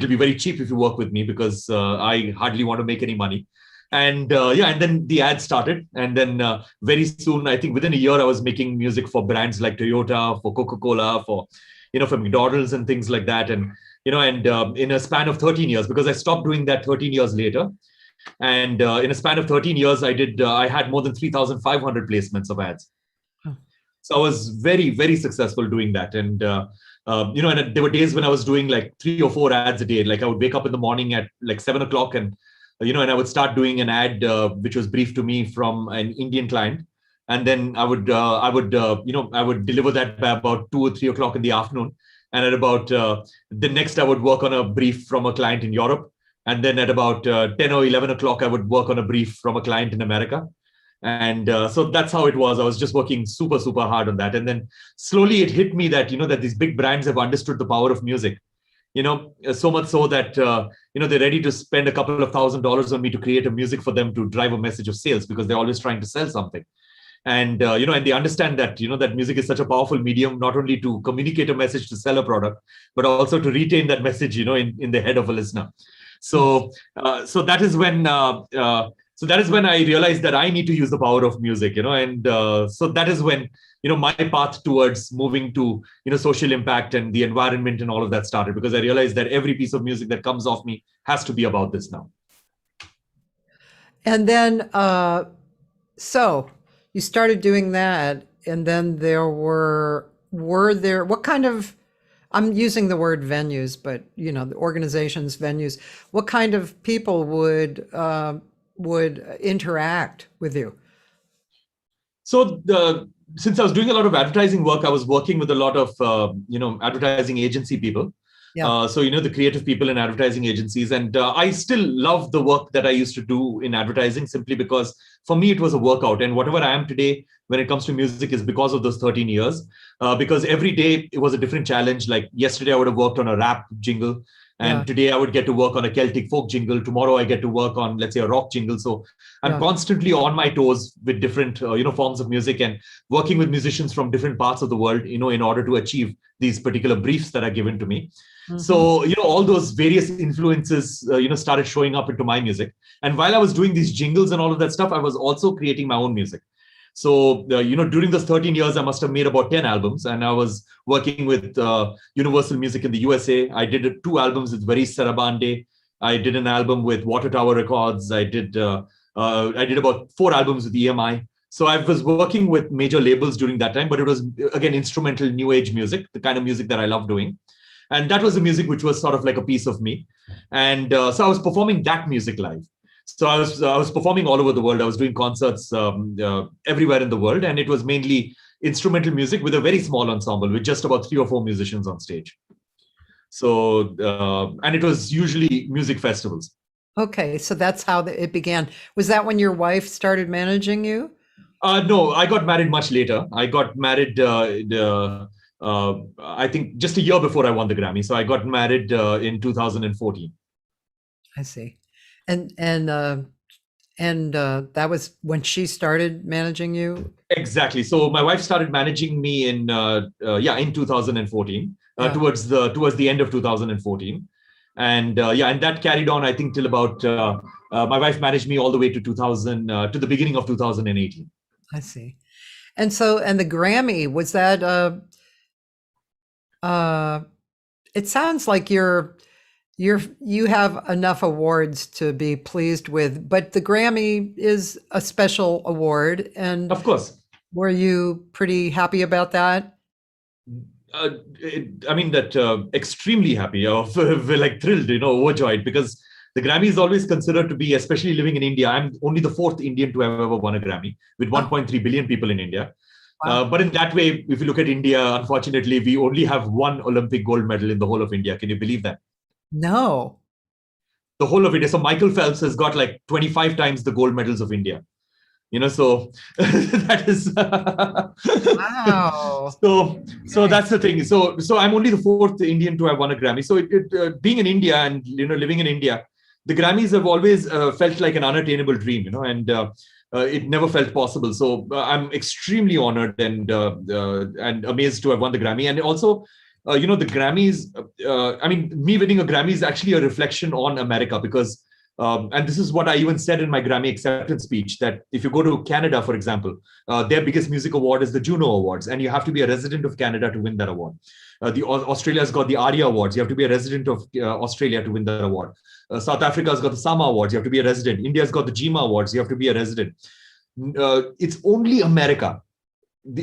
be very cheap if you work with me, because I hardly want to make any money. And and then the ad started. And then very soon, I think within a year, I was making music for brands like Toyota, for Coca-Cola, for McDonald's and things like that. And, in a span of 13 years, because I stopped doing that 13 years later. And in a span of 13 years, I had more than 3,500 placements of ads. So I was very, very successful doing that. And, and there were days when I was doing like 3 or 4 ads a day. Like I would wake up in the morning at like 7 o'clock and I would start doing an ad which was briefed to me from an Indian client, and then I would deliver that by about 2 or 3 o'clock in the afternoon, and at about the next I would work on a brief from a client in Europe, and then at about 10 or 11 o'clock I would work on a brief from a client in America, and so that's how it was. I was just working super, super hard on that, and then slowly it hit me that that these big brands have understood the power of music. So much so that, they're ready to spend a couple of $1,000s on me to create a music for them to drive a message of sales, because they're always trying to sell something. And, and they understand that, that music is such a powerful medium, not only to communicate a message to sell a product, but also to retain that message, in the head of a listener. So, so that is when I realized that I need to use the power of music, and so that is when, my path towards moving to, social impact and the environment and all of that started, because I realized that every piece of music that comes off me has to be about this now. And then, so you started doing that, and then were there, what kind of, I'm using the word venues, but, the organizations, venues, what kind of people would interact with you? So since I was doing a lot of advertising work, I was working with a lot of, advertising agency people. Yeah. So, the creative people in advertising agencies. And I still love the work that I used to do in advertising, simply because for me, it was a workout. And whatever I am today when it comes to music is because of those 13 years. Because every day it was a different challenge. Like yesterday, I would have worked on a rap jingle. And today I would get to work on a Celtic folk jingle. Tomorrow I get to work on, let's say, a rock jingle. So I'm constantly on my toes with different, forms of music, and working with musicians from different parts of the world, in order to achieve these particular briefs that are given to me. Mm-hmm. So, all those various influences, started showing up into my music. And while I was doing these jingles and all of that stuff, I was also creating my own music. So, during those 13 years, I must have made about 10 albums, and I was working with Universal Music in the USA. I did 2 albums with Varis Sarabande. I did an album with Water Tower Records. I did about 4 albums with EMI. So I was working with major labels during that time, but it was, again, instrumental new age music, the kind of music that I love doing. And that was the music which was sort of like a piece of me. And so I was performing that music live. So I was performing all over the world. I was doing concerts everywhere in the world, and it was mainly instrumental music with a very small ensemble with just about 3 or 4 musicians on stage. So and it was usually music festivals. Okay, so that's how it began. Was that when your wife started managing you? No, I got married much later. I got married, I think, just a year before I won the Grammy. So I got married in 2014. I see. And that was when she started managing you? Exactly. So my wife started managing me in 2014, towards the end of 2014. And and that carried on, I think, till about my wife managed me all the way to to the beginning of 2018. I see. And so, and the Grammy, was that it sounds like you have enough awards to be pleased with, but the Grammy is a special award, and of course, were you pretty happy about that? I mean that extremely happy, we're like thrilled, overjoyed, because the Grammy is always considered to be, especially living in India. I'm only the fourth Indian to have ever won a Grammy, with 1.3 billion people in India. Wow. But in that way, if you look at India, unfortunately, we only have one Olympic gold medal in the whole of India. Can you believe that? No. The whole of India. So Michael Phelps has got like 25 times the gold medals of India. So that is Wow. so that's the thing. So I'm only the fourth Indian to have won a Grammy. So being in India and living in India, the Grammys have always felt like an unattainable dream, and it never felt possible. So I'm extremely honored and amazed to have won the Grammy. And also, the Grammys. I mean, me winning a Grammy is actually a reflection on America, because. And this is what I even said in my Grammy acceptance speech, that if you go to Canada, for example, their biggest music award is the Juno Awards, and you have to be a resident of Canada to win that award. Australia's got the ARIA Awards. You have to be a resident of Australia to win that award. South Africa's got the SAMA Awards. You have to be a resident. India's got the GIMA Awards. You have to be a resident. It's only America.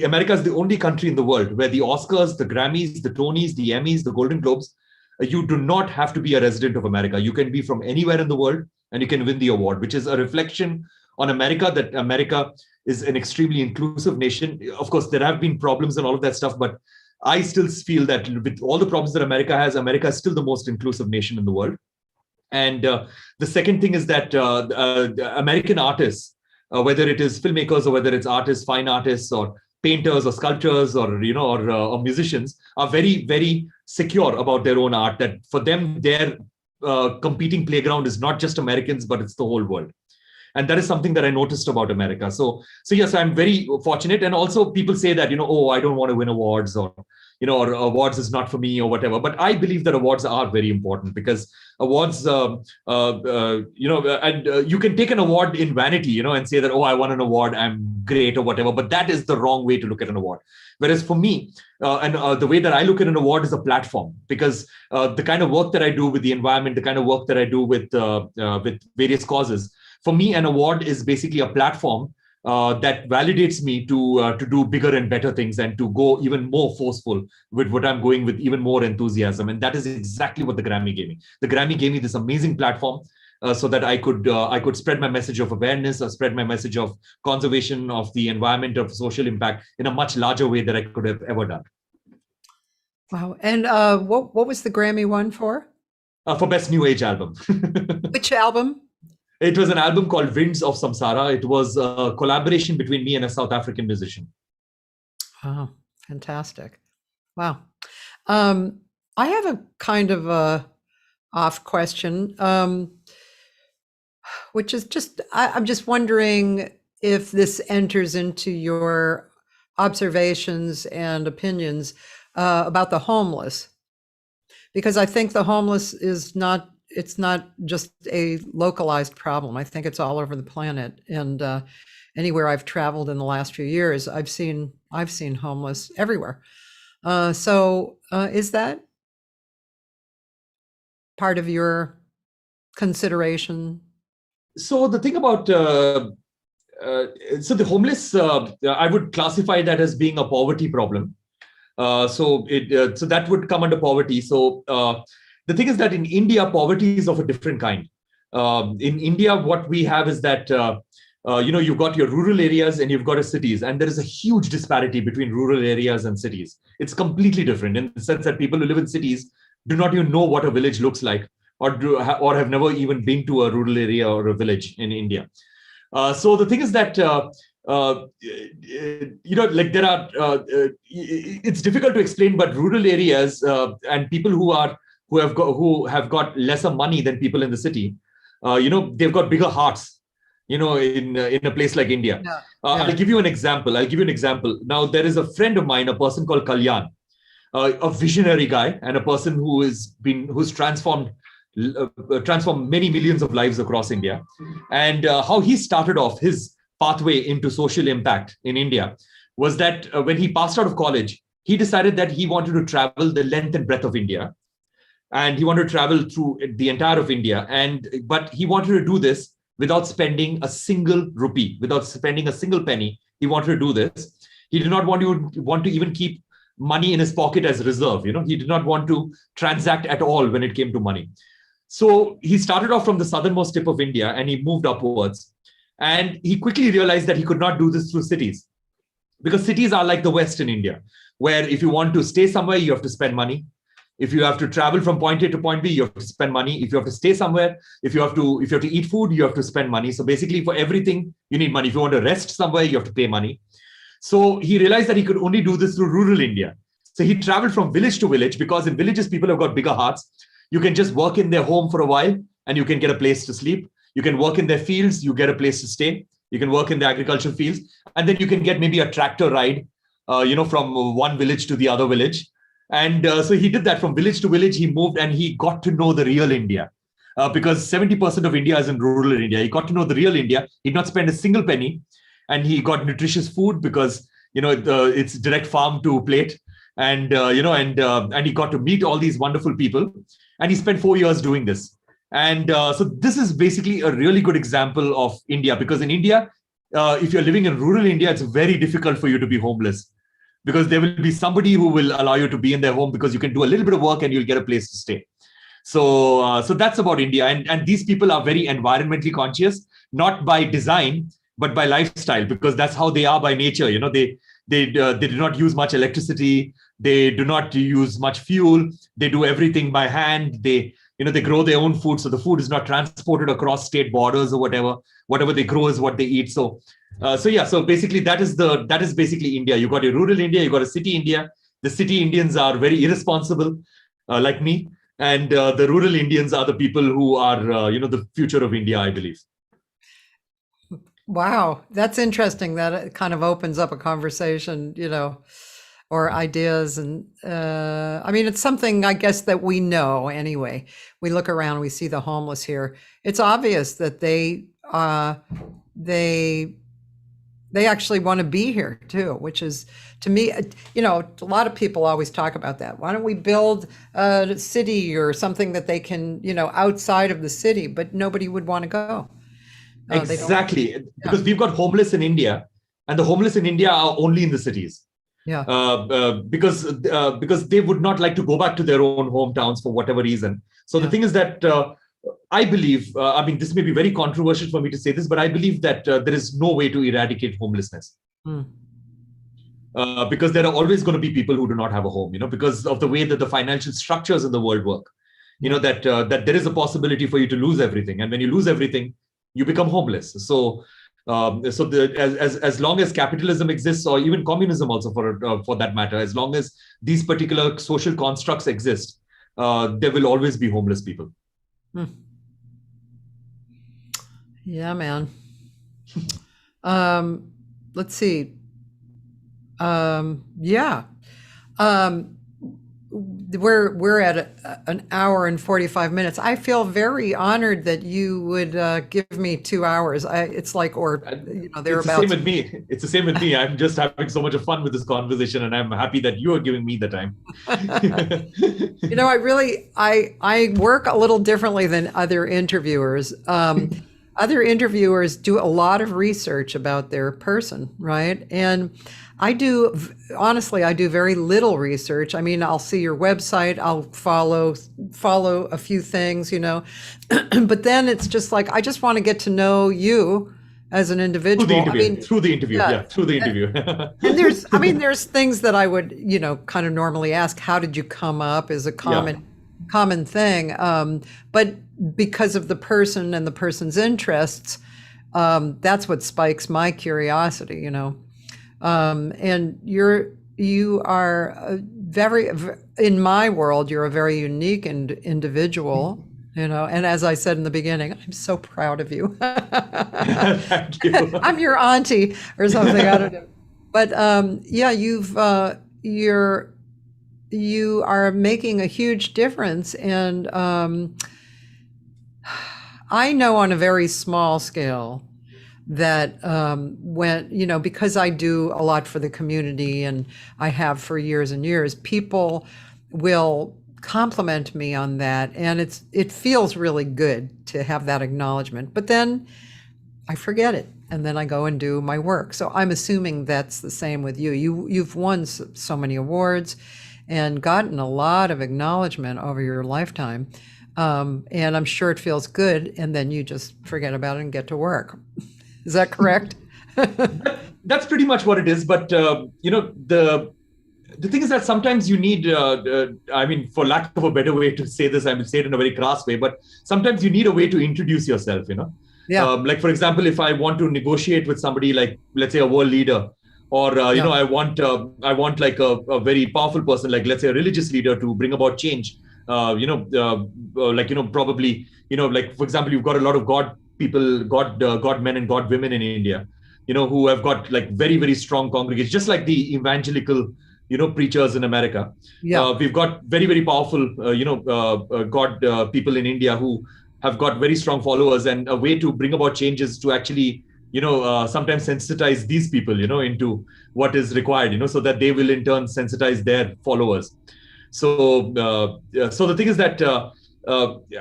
America is the only country in the world where the Oscars, the Grammys, the Tonys, the Emmys, the Golden Globes, you do not have to be a resident of America. You can be from anywhere in the world and you can win the award, which is a reflection on America, that America is an extremely inclusive nation. Of course, there have been problems and all of that stuff, but I still feel that with all the problems that America has, America is still the most inclusive nation in the world. And the second thing is that American artists, whether it is filmmakers or whether it's artists, fine artists, or painters or sculptors or musicians, are very, very secure about their own art, that for them their competing playground is not just Americans, but it's the whole world. And that is something that I noticed about America. So yes, I'm very fortunate. And also people say that, oh, I don't want to win awards, or or awards is not for me or whatever. But I believe that awards are very important, because awards, and you can take an award in vanity, and say that, oh, I won an award, I'm great or whatever. But that is the wrong way to look at an award. Whereas for me, the way that I look at an award is a platform, because the kind of work that I do with the environment, the kind of work that I do with various causes, for me, an award is basically a platform that validates me to do bigger and better things, and to go even more forceful with what I'm going with, even more enthusiasm. And that is exactly what the Grammy gave me. The Grammy gave me this amazing platform so that I could spread my message of awareness, or spread my message of conservation of the environment, of social impact, in a much larger way than I could have ever done. Wow. And what was the Grammy won for? For Best New Age Album. Which album? It was an album called Winds of Samsara. It was a collaboration between me and a South African musician. Oh, fantastic. Wow. I have a kind of a off question, which is just, I'm just wondering if this enters into your observations and opinions about the homeless, because I think the homeless is not, it's not just a localized problem. I think it's all over the planet. And anywhere I've traveled in the last few years, I've seen homeless everywhere. So is that part of your consideration? So the thing about so the homeless, I would classify that as being a poverty problem. So that would come under poverty. So the thing is that in India, poverty is of a different kind. In India, what we have is that you've got your rural areas and you've got your cities, and there is a huge disparity between rural areas and cities. It's completely different in the sense that people who live in cities do not even know what a village looks like, or have never even been to a rural area or a village in India. So the thing is that like there are it's difficult to explain, but rural areas and people who have got lesser money than people in the city, they've got bigger hearts, in a place like India. Yeah. I'll give you an example. Now, there is a friend of mine, a person called Kalyan, a visionary guy, and a person who's transformed many millions of lives across India. And how he started off his pathway into social impact in India was that when he passed out of college, he decided that he wanted to travel the length and breadth of India. And he wanted to travel through the entire of India. But he wanted to do this without spending a single rupee, without spending a single penny. He wanted to do this. He did not want to even keep money in his pocket as reserve. He did not want to transact at all when it came to money. So he started off from the southernmost tip of India and he moved upwards. And he quickly realized that he could not do this through cities, because cities are like the West in India, where if you want to stay somewhere, you have to spend money. If you have to travel from point A to point B, you have to spend money. If you have to stay somewhere, if you have to eat food, you have to spend money. So basically for everything, you need money. If you want to rest somewhere, you have to pay money. So he realized that he could only do this through rural India. So he traveled from village to village, because in villages, people have got bigger hearts. You can just work in their home for a while and you can get a place to sleep. You can work in their fields, you get a place to stay. You can work in the agricultural fields, and then you can get maybe a tractor ride, from one village to the other village. And so he did that from village to village. He moved and he got to know the real India, because 70% of India is in rural India. He got to know the real India. He did not spend a single penny, and he got nutritious food because, it's direct farm to plate. And, and he got to meet all these wonderful people. And he spent 4 years doing this. And so this is basically a really good example of India, because in India, if you're living in rural India, it's very difficult for you to be homeless, because there will be somebody who will allow you to be in their home, because you can do a little bit of work and you'll get a place to stay. So that's about India. And these people are very environmentally conscious, not by design, but by lifestyle, because that's how they are by nature. They do not use much electricity. They do not use much fuel. They do everything by hand. They grow their own food. So the food is not transported across state borders or whatever. Whatever they grow is what they eat. So basically that is basically India. You got a rural India, you got a city India. The city Indians are very irresponsible, like me. And the rural Indians are the people who are, the future of India, I believe. Wow, that's interesting. That it kind of opens up a conversation, or ideas. And it's something, I guess, that we know anyway. We look around, we see the homeless here. It's obvious that they actually want to be here too, which is, to me, a lot of people always talk about that. Why don't we build a city or something that they can, outside of the city, but nobody would want to go. Exactly. Because we've got homeless in India, and the homeless in India are only in the cities. Yeah. Because they would not like to go back to their own hometowns for whatever reason. So the thing is that I believe, this may be very controversial for me to say this, but I believe that there is no way to eradicate homelessness. Because there are always going to be people who do not have a home, because of the way that the financial structures in the world work, that there is a possibility for you to lose everything. And when you lose everything, you become homeless. So as long as capitalism exists, or even communism also for that matter, as long as these particular social constructs exist, there will always be homeless people. Yeah, man. Let's see. We're at an hour and 45 minutes. I feel very honored that you would give me 2 hours. It's like, thereabouts. It's the same with me. I'm just having so much fun with this conversation, and I'm happy that you are giving me the time. I work a little differently than other interviewers. Other interviewers do a lot of research about their person, right? And I do very little research. I'll see your website, I'll follow a few things, but then it's just like, I just want to get to know you as an individual. Through the interview. And there's things that I would, kind of normally ask. How did you come up is a common thing. But because of the person and the person's interests, that's what spikes my curiosity, and you are in my world, you're a very unique individual, and as I said in the beginning, I'm so proud of you. Thank you. I'm your auntie or something. I don't know. But you are making a huge difference. And I know on a very small scale that because I do a lot for the community, and I have for years and years, people will compliment me on that, and it feels really good to have that acknowledgement. But then I forget it, and then I go and do my work. So I'm assuming that's the same with you. You've won so many awards and gotten a lot of acknowledgement over your lifetime. And I'm sure it feels good, and then you just forget about it and get to work. Is that correct? That's pretty much what it is. But the thing is that sometimes you need, I mean, for lack of a better way to say this, I will say it in a very crass way, but sometimes you need a way to introduce yourself, Yeah. Like, for example, if I want to negotiate with somebody, like, let's say, a world leader, or, I want like a very powerful person, like, let's say, a religious leader, to bring about change, probably, like, for example, you've got a lot of God people, God men and God women in India, who have got like very, very strong congregations, just like the evangelical, preachers in America. Yeah. We've got very, very powerful, God people in India who have got very strong followers, and a way to bring about changes to actually, sometimes sensitize these people, into what is required, so that they will in turn sensitize their followers. So the thing is that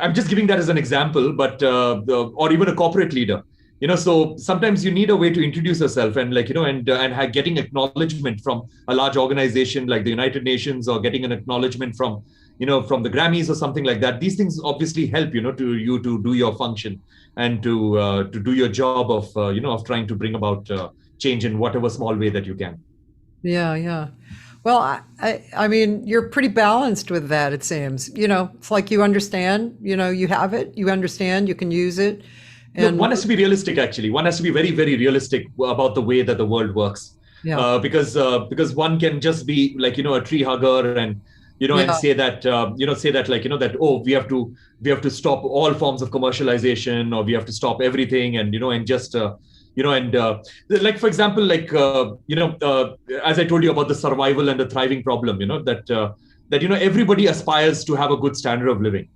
I'm just giving that as an example, but or even a corporate leader. So sometimes you need a way to introduce yourself, and and getting acknowledgement from a large organization like the United Nations, or getting an acknowledgement from the Grammys or something like that. These things obviously help to do your function, and to do your job of of trying to bring about change in whatever small way that you can. Yeah. Well, I mean, you're pretty balanced with that, it seems. It's like you understand, you have it, you understand, you can use it. And one has to be realistic, actually. One has to be very, very realistic about the way that the world works. Yeah. Because one can just be like, a tree hugger, and, and say that, that, oh, we have to stop all forms of commercialization, or we have to stop everything. And, and just, like, for example, like, as I told you about the survival and the thriving problem, that everybody aspires to have a good standard of living.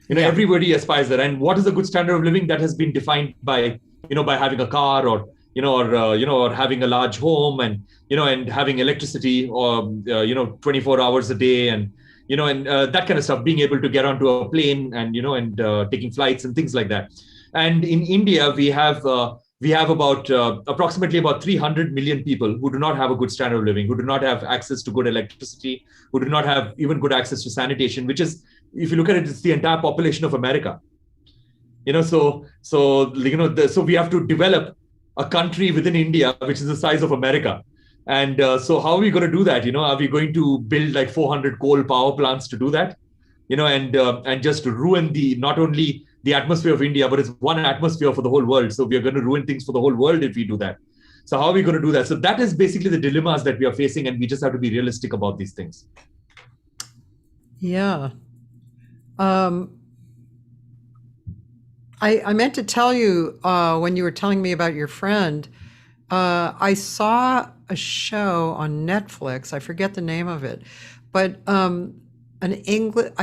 Everybody aspires there. And what is a good standard of living? That has been defined by, by having a car, or, or having a large home, and, and having electricity, or, 24 hours a day, and, that kind of stuff, being able to get onto a plane, and, taking flights and things like that. And in India, we have about approximately about 300 million people who do not have a good standard of living, who do not have access to good electricity, who do not have even good access to sanitation, which is, if you look at it, it's the entire population of America. So we have to develop a country within India, which is the size of America. And so how are we going to do that? Are we going to build like 400 coal power plants to do that? And just to ruin not only the atmosphere of India, but it's one atmosphere for the whole world. So we are going to ruin things for the whole world if we do that. So how are we going to do that? So that is basically the dilemmas that we are facing, and we just have to be realistic about these things. Yeah. I meant to tell you when you were telling me about your friend, I saw a show on Netflix. I forget the name of it, but I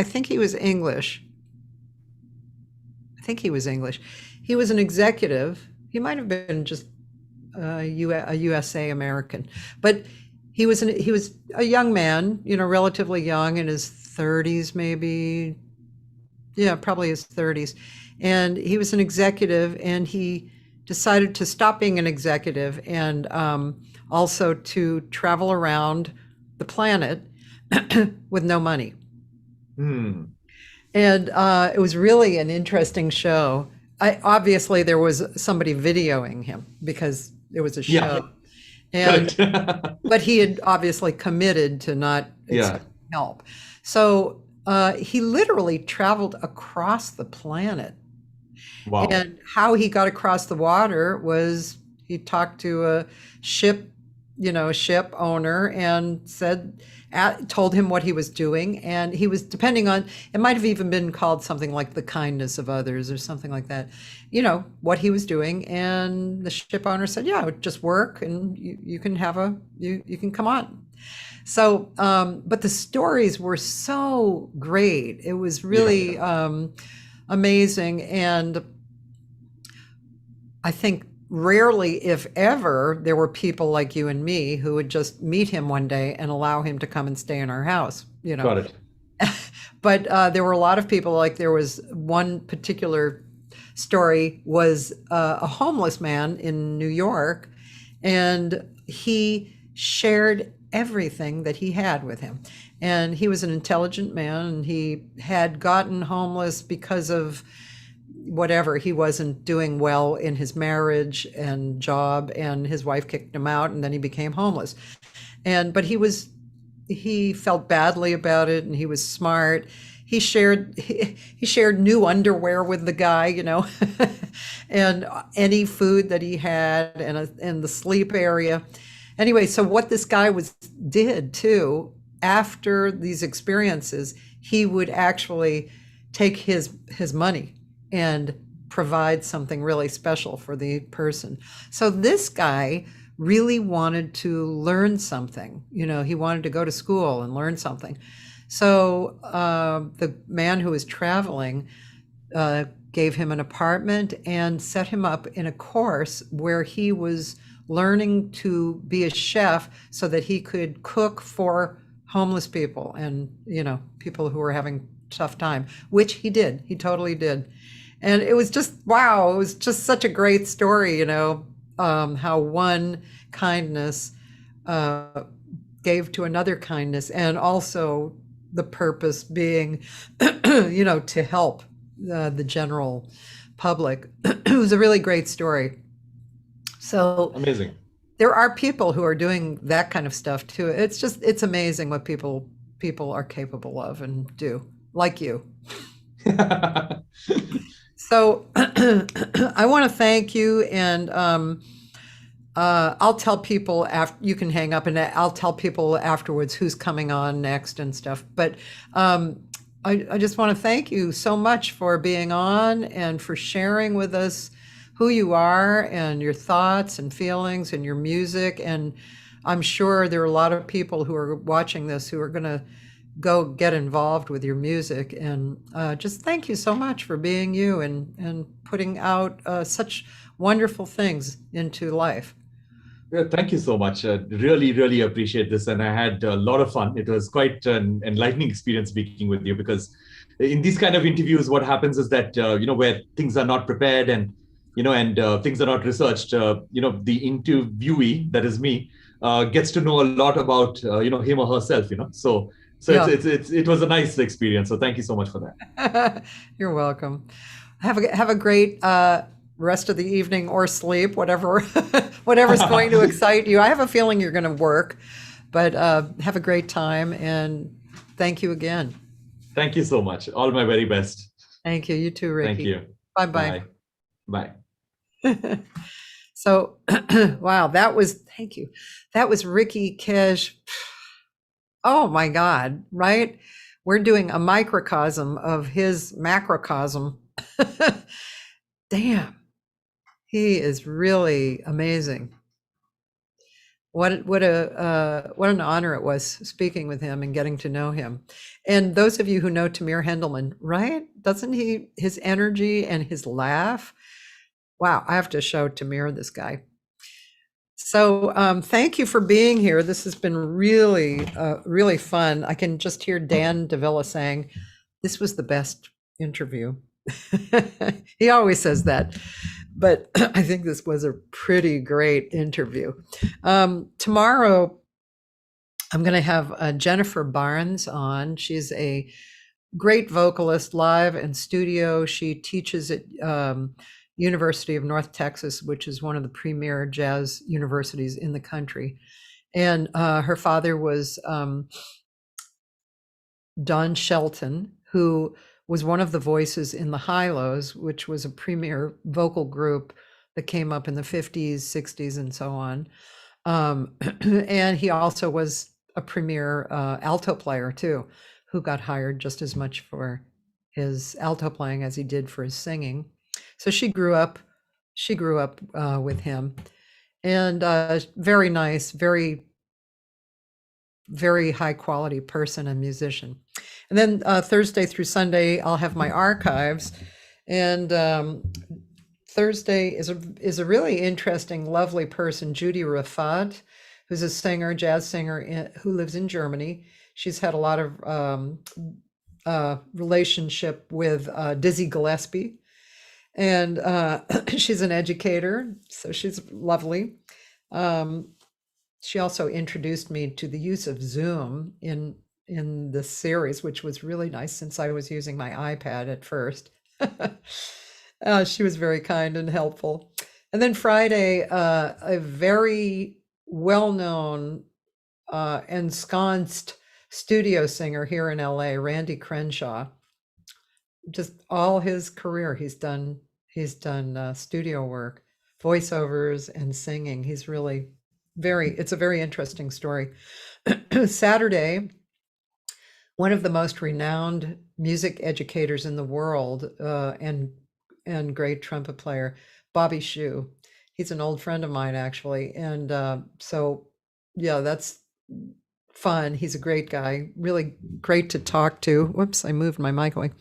think he was English. He was an executive. He might have been just a USA American, but he was a young man, relatively young, in his 30s, maybe. Yeah, probably his 30s. And he was an executive, and he decided to stop being an executive, and also to travel around the planet with no money. And it was really an interesting show. Obviously, there was somebody videoing him because it was a show. Yeah. And but he had obviously committed to not accept help. So he literally traveled across the planet. Wow. And how he got across the water was he talked to a ship owner, and told him what he was doing, and he was, depending on, it might have even been called something like the kindness of others or something like that, what he was doing. And the ship owner said, yeah, just work, and you can you can come on. So, but the stories were so great. It was really amazing. And I think rarely, if ever, there were people like you and me who would just meet him one day and allow him to come and stay in our house, Got it. But there were a lot of people, like there was one particular story was a homeless man in New York, and he shared everything that he had with him. And he was an intelligent man, and he had gotten homeless because of whatever. He wasn't doing well in his marriage and job, and his wife kicked him out, and then he became homeless. But he felt badly about it, and he was smart. He shared new underwear with the guy, and any food that he had, and the sleep area. Anyway, so what this guy did too, after these experiences, he would actually take his money and provide something really special for the person. So this guy really wanted to learn something. He wanted to go to school and learn something. So the man who was traveling gave him an apartment and set him up in a course where he was learning to be a chef so that he could cook for homeless people and, people who were having tough time, which he did. He totally did. And it was just, wow, it was just such a great story, how one kindness gave to another kindness, and also the purpose being, to help the general public. It was a really great story. So Amazing. there are people who are doing that kind of stuff too. It's amazing what people are capable of and do, like you. So I want to thank you, and I'll tell people after you can hang up, and I'll tell people afterwards who's coming on next and stuff. But I just want to thank you so much for being on and for sharing with us who you are and your thoughts and feelings and your music. And I'm sure there are a lot of people who are watching this who are going to go get involved with your music. And just thank you so much for being you and putting out such wonderful things into life. Yeah, thank you so much. Really, really appreciate this. And I had a lot of fun. It was quite an enlightening experience speaking with you, because in these kind of interviews, what happens is that, where things are not prepared and things are not researched, the interviewee, that is me, gets to know a lot about, him or herself, So yeah. It was a nice experience. So thank you so much for that. You're welcome. Have a great rest of the evening or sleep, whatever's going to excite you. I have a feeling you're going to work, but have a great time, and thank you again. Thank you so much. All my very best. Thank you. You too, Ricky. Thank you. Bye-bye. Bye. So, wow, thank you. That was Ricky Kish. Oh my God, right? We're doing a microcosm of his macrocosm. Damn, he is really amazing. What an honor it was speaking with him and getting to know him. And those of you who know Tamir Hendelman, right? Doesn't his energy and his laugh? Wow, I have to show Tamir this guy. So thank you for being here. This has been really, really fun. I can just hear Dan Davila saying, this was the best interview. He always says that, but I think this was a pretty great interview. Tomorrow, I'm going to have Jennifer Barnes on. She's a great vocalist, live and studio. She teaches at University of North Texas, which is one of the premier jazz universities in the country. And her father was Don Shelton, who was one of the voices in the Hi-Los, which was a premier vocal group that came up in the 50s, 60s, and so on. And he also was a premier alto player too, who got hired just as much for his alto playing as he did for his singing. So she grew up with him, and very nice, very, very high quality person and musician. And then Thursday through Sunday, I'll have my archives. And Thursday is a really interesting, lovely person, Judy Rafat, who's a singer, jazz singer who lives in Germany. She's had a lot of relationship with Dizzy Gillespie. And she's an educator, so she's lovely. She also introduced me to the use of Zoom in this series, which was really nice since I was using my iPad at first. She was very kind and helpful. And then Friday, a very well-known ensconced studio singer here in LA, Randy Crenshaw. Just all his career, he's done studio work, voiceovers, and singing. He's really it's a very interesting story. Saturday, one of the most renowned music educators in the world, and great trumpet player, Bobby Shu. He's an old friend of mine, actually. And so, yeah, that's fun. He's a great guy, really great to talk to. Whoops, I moved my mic away.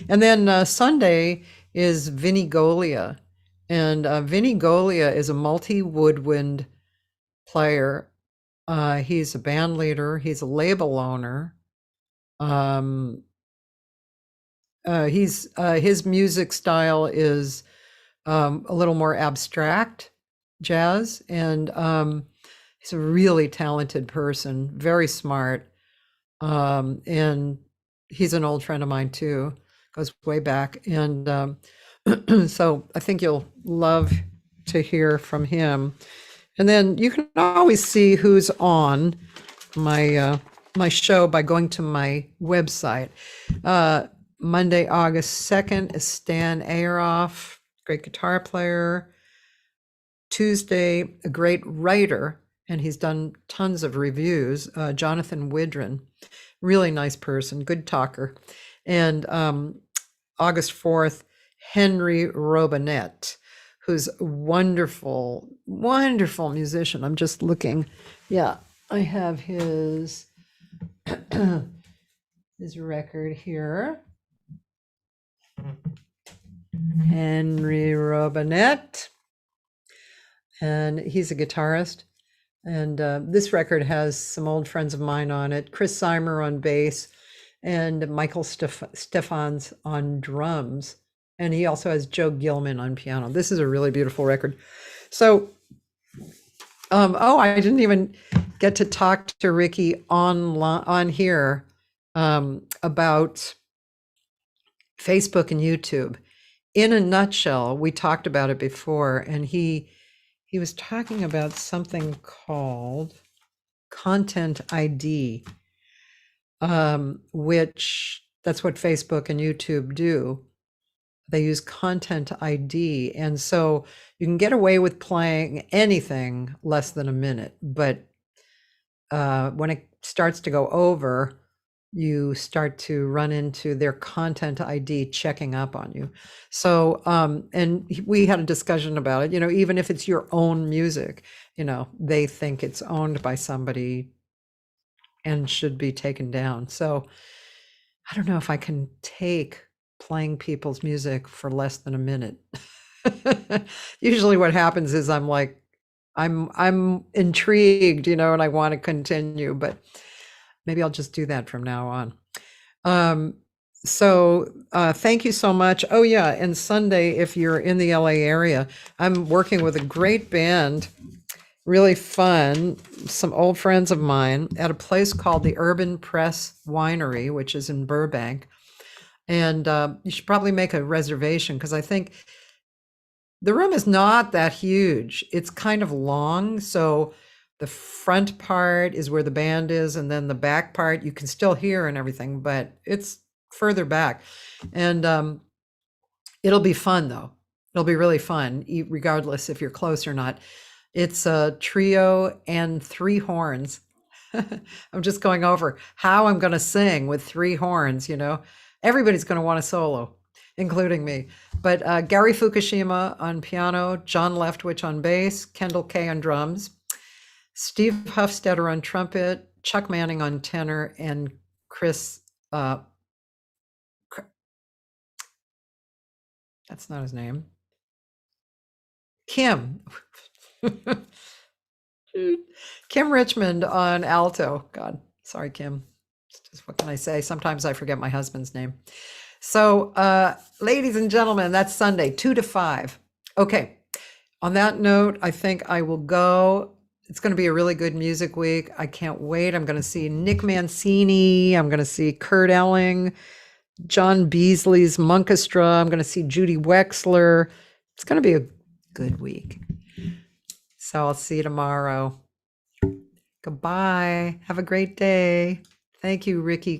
And then Sunday is Vinnie Golia. And Vinnie Golia is a multi-woodwind player. He's a band leader. He's a label owner. His music style is a little more abstract jazz, and he's a really talented person, very smart, and he's an old friend of mine too, goes way back, and so I think you'll love to hear from him. And then you can always see who's on my my show by going to my website. Monday, August 2nd is Stan Ayeroff, great guitar player. Tuesday, a great writer, and he's done tons of reviews, Jonathan Widron, really nice person, good talker. And August 4th, Henry Robinette, who's a wonderful, wonderful musician. I'm just looking. Yeah, I have his his record here. Henry Robinette. And he's a guitarist. And this record has some old friends of mine on it. Chris Seimer on bass and Michael Stephans on drums. And he also has Joe Gilman on piano. This is a really beautiful record. So, I didn't even get to talk to Ricky on here about Facebook and YouTube. In a nutshell, we talked about it before, and he was talking about something called Content ID, which that's what Facebook and YouTube do. They use Content ID, and so you can get away with playing anything less than a minute, but when it starts to go over, you start to run into their Content ID checking up on you. So, and we had a discussion about it, even if it's your own music, they think it's owned by somebody and should be taken down. So I don't know if I can take playing people's music for less than a minute. Usually what happens is I'm like, I'm intrigued, and I want to continue, but maybe I'll just do that from now on. So thank you so much. Oh yeah, and Sunday, if you're in the LA area, I'm working with a great band, really fun, some old friends of mine at a place called the Urban Press Winery, which is in Burbank. And you should probably make a reservation because I think the room is not that huge. It's kind of long. So the front part is where the band is, and then the back part you can still hear and everything, but it's further back. And it'll be fun though. It'll be really fun, regardless if you're close or not. It's a trio and 3 horns. I'm just going over how I'm going to sing with 3 horns, Everybody's going to want a solo, including me. But Gary Fukushima on piano, John Leftwich on bass, Kendall Kay on drums, Steve Hufstetter on trumpet, Chuck Manning on tenor, and Chris, that's not his name, Kim Richmond on alto. God, sorry, Kim. It's just, what can I say? Sometimes I forget my husband's name. So, ladies and gentlemen, that's Sunday, 2 to 5. Okay. On that note, I think I will go. It's going to be a really good music week. I can't wait. I'm going to see Nick Mancini. I'm going to see Kurt Elling, John Beasley's Monkestra. I'm going to see Judy Wexler. It's going to be a good week. So I'll see you tomorrow. Goodbye. Have a great day. Thank you, Ricky.